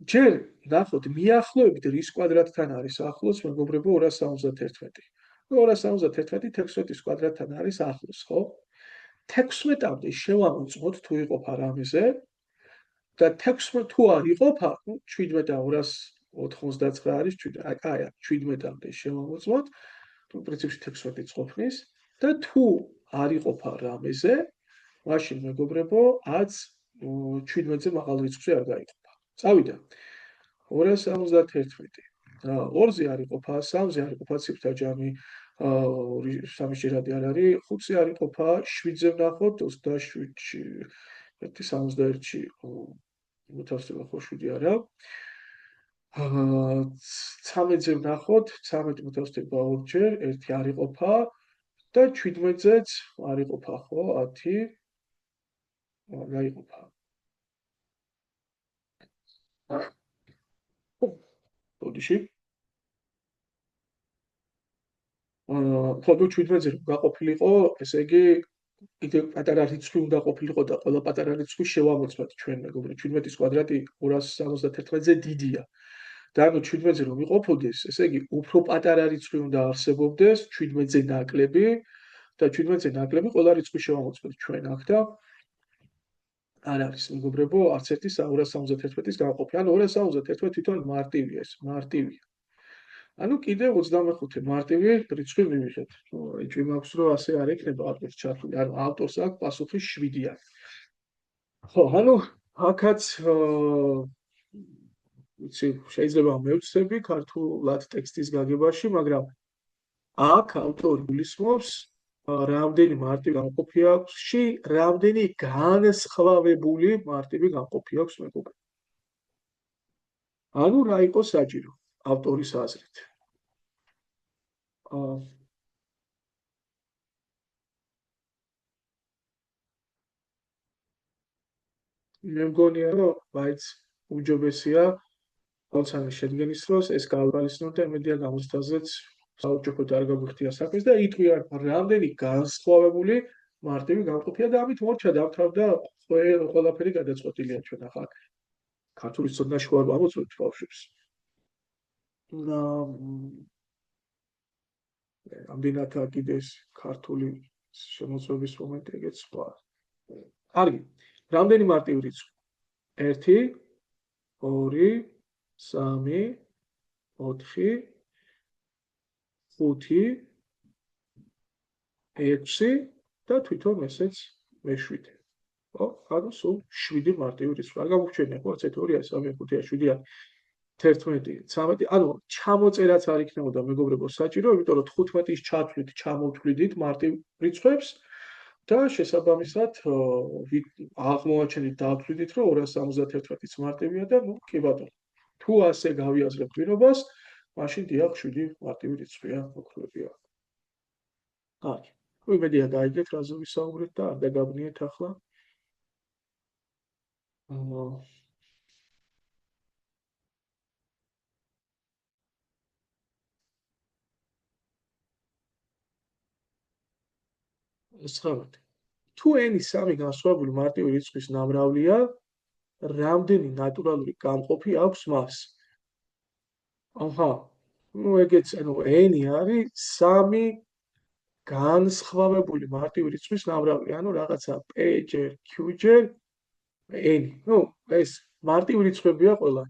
ჯერ ნახოთ მიახლოებით რის კვადრატთან არის ახლოს, მეგობრებო, 271. 271 16-ის კვადრატთან არის ახლოს, ხო? 16-მდე შევამოწმოთ თუ იყოფა რამეზე და 16 თუ არ იყოფა, 17 და 299 არის 7. აი, 17-მდე შევამოწმოთ, თუ პრინციპში 16 ყოფნის და თუ არ იყოფა რამეზე, მაშინ მეგობრებო, 17-ზე მაღალ რიცხვზე არ გაიყოფა. წავიდა. 271. 2-ზე არ იყოფა, 3-ზე არ იყოფა ციფრთა ჯამი, 3 ჯერადი არ არის, 5-ზე არ იყოფა, 7-ზე ვნახოთ 27-ში, 1-61-ში მოთავსდება ხო 7 არა. 13-ზე ვნახოთ, 13 მოთავსდება 2-ჯერ, 1 არ იყოფა და 17-ზეც არ იყოფა ხო 10 გაიყოფა. ბოდიში. ხო, თუ 17-ზე რომ გაყოფილიყო, ესე იგი კიდევ პატარა რიცხვი უნდა ყოფილიყო და ყველა პატარა რიცხვი შევამოწმოთ ჩვენ, მეგობრებო. 17-ის კვადრატი 271-ზე დიდია. და ანუ 17-ზე რომ იყოფოდეს, ესე იგი უფრო პატარა რიცხვი უნდა არსებობდეს 17-ზე ნაკლები და 17-ზე ნაკლები ყველა რიცხვი შევამოწმოთ ჩვენ აქ და არ არის, მეგობრებო, არც ერთი 271-ის გაყოფი. ანუ 271 თვითონ მარტივია ეს, მარტივია. ანუ კიდევ 25 მარტივი რიცხვი მივიღეთ. ეჭვი მაქვს რომ ასე არ ექნება აქეთ ჩართული. ანუ ავტორს აქვს პასუხი 7-ია. ხო, ანუ აქაც იცი, შეიძლება მევცდები ქართულად ტექსტის გაგებაში, მაგრამ აქ ავტორი გულისხმობს რამდენი მარტივი გამყოფი აქვს, რამდენი განსხვავებული მარტივი გამყოფი აქვს მეგობრებო. ანუ რა იყო საჭირო ავტორის აზრით? მე მგონია რომ მაინც უჯობესია თვალსაჩინო შედგენის დროს ეს გავვალისნოთ და იმედია გამოცდაზეც საუჯობოდ არ გაგვიხდია საქმეს და იტყვიან რამდენი განსხვავებული მარტივი გამყოფია და ამით მორჩა დამთავრდა ყველაფერი გადაწყვეტილია ჩვენ ახლა ქართული ცოდნაში ვარ ამოწმებთ ბავშვებს. ამდენად აკიდეს ქართული შემოწმების მომენტი, ეგეც სხვა. კარგი. რამდენი მარტივი რიცხვი? 1, 2, 3, 4, 5, 6 და თვითონ ესეც მე-7. ხო? ანუ სულ 7 მარტივი რიცხვი. არ გამოგჩენია ხო? 1, 2, 3, 5, 7, 11, 13. ანუ ჩამოწერაც არ იქნებოდა მეგობრებო საჭირო, იმიტომ რომ 15-ის ჩათვლით, ჩამოვთვლიდით მარტივ რიცხვებს და შესაბამისად აღმოაჩენით და ავთვლიდით, რომ 271-იც მარტივია და ნუ კი ბატონო. თუ ასე გავიაზრებ პირობას, მაშინ დიახ 7 მარტივი რიცხვია, მოკლედია. კარგი. იმედია გაიგეთ რაზე ვისაუბრეთ და არ დაგაბნიეთ ახლა. ცხრამეტი. თუ n-ი 3 განსხვავებული მარტივი რიცხვის ნამრავლია, რამდენი ნატურალური გამყოფი აქვს მას? აჰა. ნუ ეგეც, ანუ n-ი არის 3 განსხვავებული მარტივი რიცხვის ნამრავლი, ანუ რაღაცა p ჯერ q ჯერ n. ნუ ეს მარტივი რიცხვებია ყველა.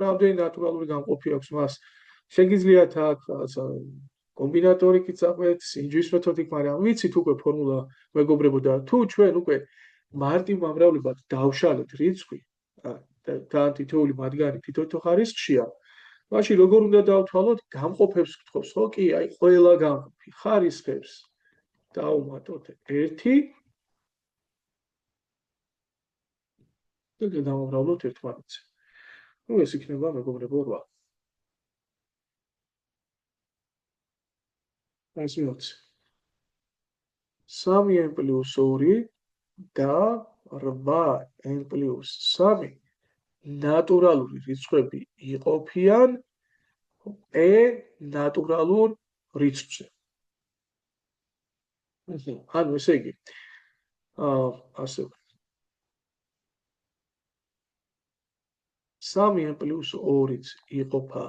რამდენი ნატურალური გამყოფი აქვს მას? შეგიძლიათ აქ რაღაცა კომბინატორიკით წაყვეთ, სინჯვის მეთოდით, მაგრამ ვიცით უკვე ფორმულა მეგობრებო და თუ ჩვენ უკვე მარტივ მომრავლებად დავშალეთ რიცხვი, და თითოეული მათგანი თითო ხარისხშია, მაშინ როგორ უნდა დავთვალოთ? გამყოფებს გთხოვს, ხო? კი, აი ყველა გამყოფი ხარისხებს დავუმატოთ 1 და გადავამრავლოთ ერთმანეთზე. ნუ ეს იქნება მეგობრებო 8. ეს მოცი. 3n + 2 და 8n + 3 ნატურალური რიცხვები იყოფიან p ნატურალურ რიცხვზე. ანუ ესე იგი, ასე 3n + 2-იც იყოფა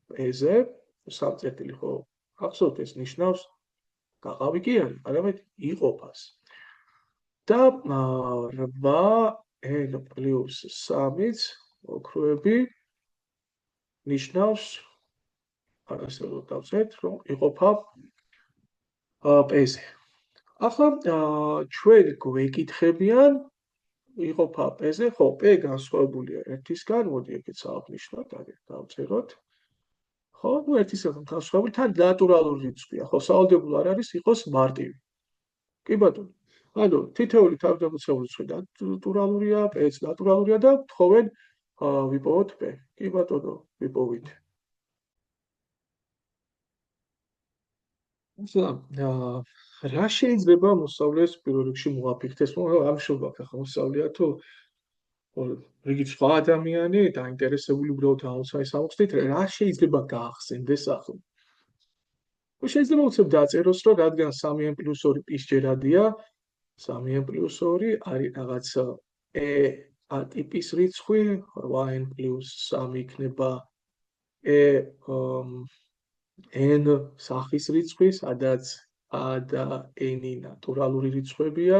p-ზე, სამწერტილი ხო? ახსოვთ ეს ნიშნავს გაყავი კი არის, არამედ იყოფას. და 8n + 3-იც ოქროები ნიშნავს ასე რომ დავწერთ, რომ იყოფა p-ზე. ახლა ჩვენ გვეკითხებიან იყოფა p-ზე, ხო, p განსხვავებულია 1-ისგან, მოდი ეგეც აღნიშნოთ, დავწეროთ. ხო, ნუ 1-ისგან განსხვავებული თან ნატურალური რიცხვია, ხო, სავალდებულო არ არის იყოს მარტივი. კი ბატონო. ანუ თითოეული თავდამსხმელი რიცხვი ნატურალურია, p-ც ნატურალურია და თხოვენ ვიპოვოთ p. კი ბატონო, ვიპოვით. რა შეიძლება მოსწავლეს პირველ რიგში მოაფიქრდეს? ამ შობა ახლა მოსწავლეა თუ რიგით სხვა ადამიანი დაინტერესებული უბრალოდ აუცაის ამოხსნით, რა შეიძლება გაახსენდეს ახლა? შეიძლება უცებ დაწეროს, რომ რადგან 3n + 2 პისჯერადია, 3n + 2 არის რაღაც a ტიპის რიცხვი, 8n + 3 იქნება n სახის რიცხვი, სადაც a და n-ი ნატურალური რიცხვებია.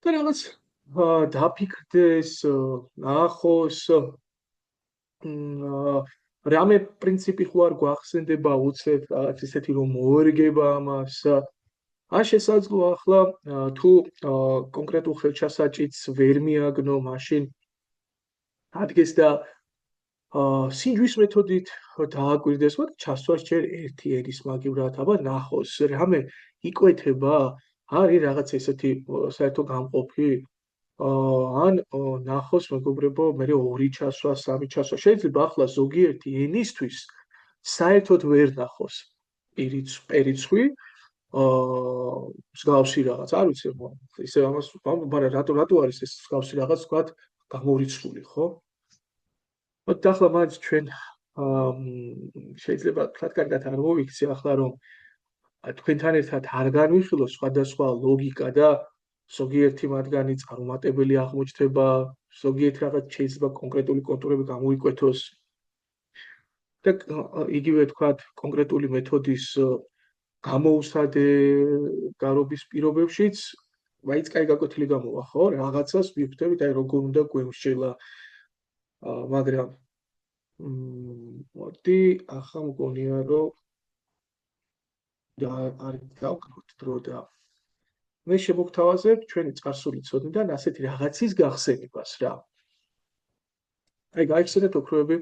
და რაღაც დაფიქრდეს, ნახოს, რამე პრინციპი ხო არ გვახსენდება უცებ რაღაც ისეთი რომ მოერგება ამას. ან შესაძლოა ახლა თუ კონკრეტულ ხელჩასაჭიც ვერ მიაგნო, მაშინ ადგეს და სინჯვის მეთოდით დააკვირდეს, მოდი ჩასვას ჯერ 1 ერის მაგივრად, აბა ნახოს, რამე იკვეთება, არის რაღაც ესეთი საერთო გამყოფი, ან ნახოს მეგობრებო, მე 2 ჩასვა, 3 ჩასვა. შეიძლება ახლა ზოგიერთი n-ისთვის საერთოდ ვერ ნახოს p-რიცხვი, მსგავსი რაღაც, არ ვიცი, ისე ამას, მაგრამ რატო არის ეს მსგავსი რაღაც, ვთქვათ, გამორიცხული, ხო? მოდი ახლა მაინც ჩვენ შეიძლება თქვათ კარგად არ მოვიქცე ახლა რომ თქვენთან ერთად არ განვიხილოს სხვადასხვა ლოგიკა და ზოგიერთი მათგანი წარუმატებელი აღმოჩნდება, ზოგიერთი რაღაც შეიძლება კონკრეტული კონტურები გამოიკვეთოს. და იგივე თქვათ კონკრეტული მეთოდის გამოუსადე გარობის პირობებშიც მაინც კაი გაკვეთილი გამოვა, ხო? რაღაცას ვიხვდებით, აი როგორ უნდა გვემსჯელა, მაგრამ მოდი ახლა მგონია რომ არ გავკროთ დრო და მე შემოგთავაზებ ჩვენი წარსული ცოდნიდან ასეთი რაღაცის გახსენებას რა. აი გაიხსენეთ ოქროები.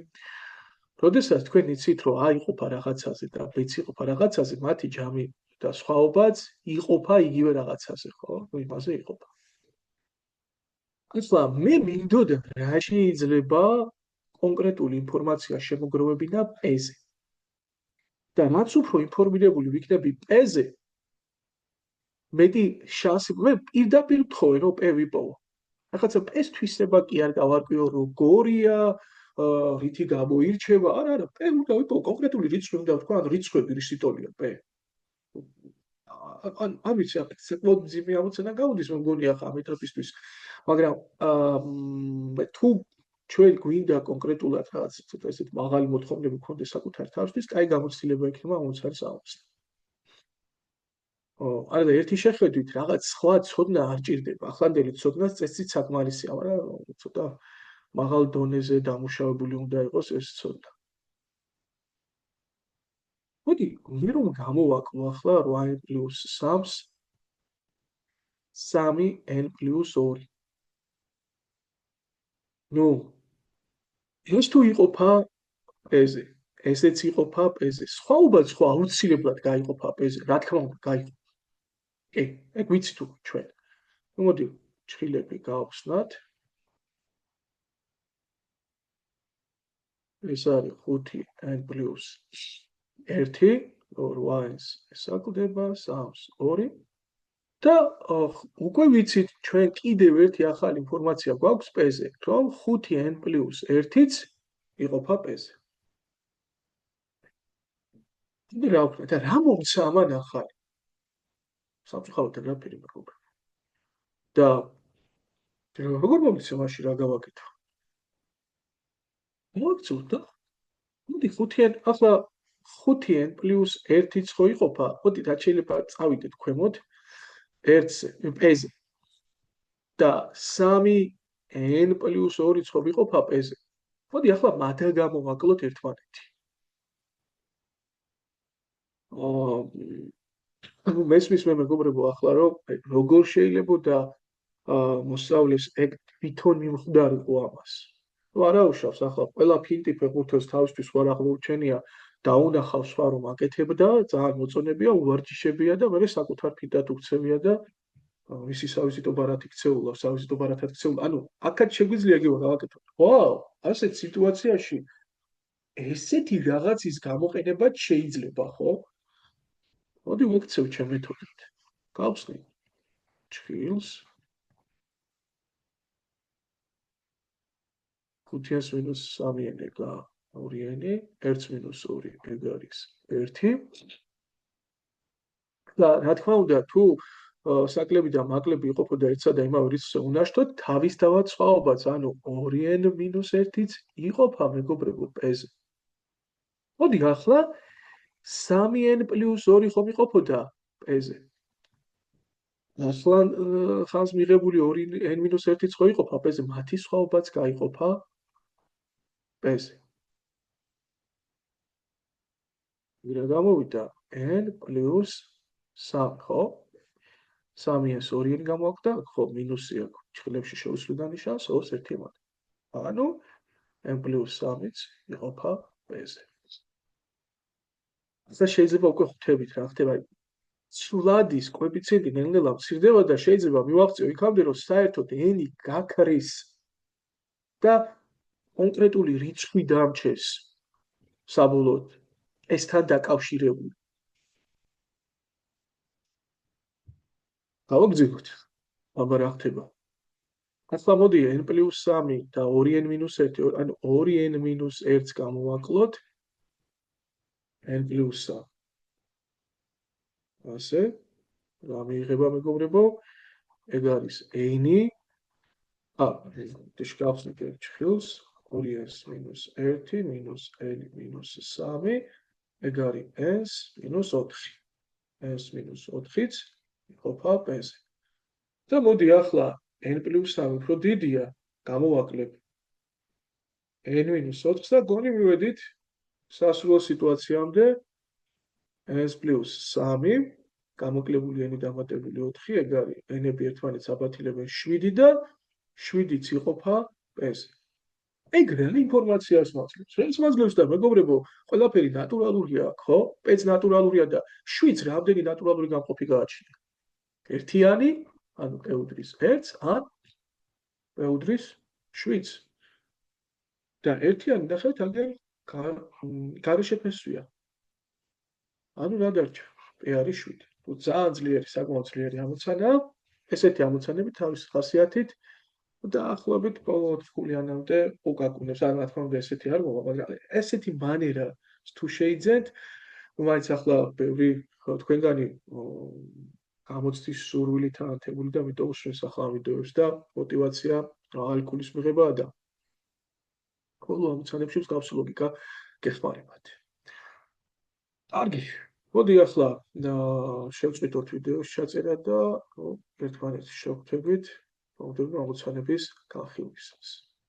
როდესაც თქვენ იცით რომ A იყოფა რაღაცაზე და B-ც იყოფა რაღაცაზე, მათი ჯამი და სხვაობაც იყოფა იგივე რაღაცაზე, ხო? ნუ იმაზე იყოფა. ახლა მე მინდოდა რა შეიძლება კონკრეტული ინფორმაცია შემოგროვებინა P-ზე. და რაც უფრო ინფორმირებული ვიქნები P-ზე, მეტი შანსი მე პირდაპირ ვთხოვე რომ P ვიპოვო. ახლა P-ს თვისება კი არ გავარკვიო როგორია, რითი გამოირჩევა, არა, P უნდა ვიპოვო კონკრეტული რიცხვი უნდა ვთქვა, ან რიცხვები რის იტოლია P. ამის საკმაოდ მძიმე ამოცანა გავუდის მე მგონი ახლა ამ ეტაპისთვის, მაგრამ თუ ჩვენ გვინდა კონკრეტულად რაღაც ცოტა ესეთ მაღალი მოთხოვნები გქონდეს საკუთარ თავისთვის, კაი გამოცდილება იქნება ამოცანის ამოცნა. არა და ერთი შეხედვით რაღაც სხვა ცოდნა არ ჭირდება. ახლანდელი ცოდნას წესით საკმარისია, მაგრამ ცოტა მაღალ დონეზე დამუშავებული უნდა იყოს ეს ცოდნა. მოდი, მე რომ გამოვაკლო ახლა 8n+3-ს 3n+2. ნუ ეს თუ იყოფა P-ზე, ესეც იყოფა P-ზე. სხვაობა სხვა აუცილებლად გაიყოფა P-ზე, რა თქმა უნდა, გაიყოფა. კი, ეგ ვიცით უკვე ჩვენ. ნუ მოდი, ჩხილები გავხსნათ. ეს არის 5n+1, 8-ს ესაკლდება 3-ს 2 და უკვე ვიცით ჩვენ კიდევ ერთი ახალი ინფორმაცია გვაქვს P-ზე, რომ 5n+1-იც იყოფა P-ზე. კიდე რა ვქნა და რა მომცა ამან ახალი? სამწუხაროდ რაფერი მეგობრებო. და როგორ მომცა მაშინ რა გავაკეთო? მოგწევთ და მოდი 5n ახლა 5n+1-იც ხო იყოფა? მოდი რაც შეიძლება წავიდეთ ქვემოთ 1-ზე, P-ზე. და 3n+2-იც ხო იყოფა P-ზე. მოდი ახლა მადა გამოვაკლოთ ერთმანეთი. ანუ მესმის მე მეგობრებო ახლა რომ როგორ შეიძლება და მოსწავლეს ეგ თვითონ მიმხვდარიყო ამას. ნუ არა უშავს ახლა ყველა ფინტი ფეხბურთელს თავისთვის ვარ აღმოუჩენია დაუნახავს სხვა რომ აკეთებდა, ძალიან მოწონებია, უვარჯიშებია და მე საკუთარ ფინტად უქცევია და მისი სავიზიტო ბარათი ქცეულა, სავიზიტო ბარათად ქცეულა. ანუ აქაც შეგვიძლია იგივე გავაკეთოთ. ვაუ, ასეთ სიტუაციაში ესეთი რაღაცის გამოყენებაც შეიძლება, ხო? მოდი ვექცევ ჩემ მეთოდით. გავხსნი ჩხილს 5-3n ეგა 2n, 1-2 ეგ არის 1. და რა თქმა უნდა, თუ საკლები და მაკლები იყოფოდა ერთსა და იმავე რიცხვზე უნაშთოდ, თავისთავად სხვაობაც, ანუ 2n-1-იც იყოფა მეგობრებო P-ზე. მოდი ახლა 3n+2 ხომ იყოფოდა P-ზე. ახლა ხანს მიღებული 2n-1-იც ხო იყოფა P-ზე, მათი სხვაობაც გაიყოფა P-ზე. ვირა გამოვიდა n+3, ხო? 3-ს 2n გამოაქვს და ხო მინუსი აქვს. ჩხილებში შევისვლი დანიშნავს 2-ს 1 ემატა. ანუ n+3-იც იყოფა P-ზე. ასე შეიძლება უკვე ხვდებით რა ხდება. ცვლადის კოეფიციენტი ნელ-ნელა მცირდება და შეიძლება მივაღწიო იქამდე, რომ საერთოდ n-ი გაქრის და კონკრეტული რიცხვი დამჩეს საბოლოოდ ესთან დაკავშირებული. გავაგზავნოთ. აბა რა ხდება? ახლა მოდი n+3 და 2n-1, ანუ 2n-1-ს გამოვაკლოთ n+3. ასე რა მიიღება მეგობრებო? ეგ არის n-ი. შევხსნით ერთ ჩხილს. 2n-1 n-3 ეგ არის n-4. n-4-იც იყოფა p-ზე. და მოდი ახლა n+3 უფრო დიდია, გამოვაკლებ n-4-ს და გონი მივედით სასურველ სიტუაციამდე n+3 გამოკლებული n დამატებული 4 ეგ არის n-ები ერთმანეთს აბათილებენ 7 და 7-იც იყოფა p-ზე. ეგ რა ინფორმაციას მაძლევს? რას მაძლევს და მეგობრებო, ყველაფერი ნატურალურია, ხო? p-ც ნატურალურია და 7-ს რამდენი ნატურალური გამყოფი გააჩნია? ერთიანი, ანუ p უდრის 1-ს, ან p უდრის 7-ს. და ერთიანი ნახეთ, აგერ გარეშეფესვია. ანუ რა დარჩა? p არის 7. თუ ძალიან ძლიერი, საკმაოდ ძლიერი ამოცანაა, ესეთი ამოცანები თავის ხასიათით დაახლოებით ბოლო 4 ხულიანამდე უკაკუნებს. რა თქმა უნდა, ესეთი არ მოვა, მაგრამ ესეთი მანერა თუ შეიძენთ, მაინც ახლა ბევრი თქვენგანი გამოცდის სურვილით ანთებული და ამიტომ უშენს ახლა ამ ვიდეოებს და мотиваცია ალკოჰოლის მიღებაა და ხოლო ამოცანებში მსგავსი ლოგიკა გეხმარებათ. კარგი, მოდი ახლა შევწყვიტოთ ვიდეოს ჩაწერა და ერთმანეთს შევხვდებით მომდევნო ამოცანების განხილვისას.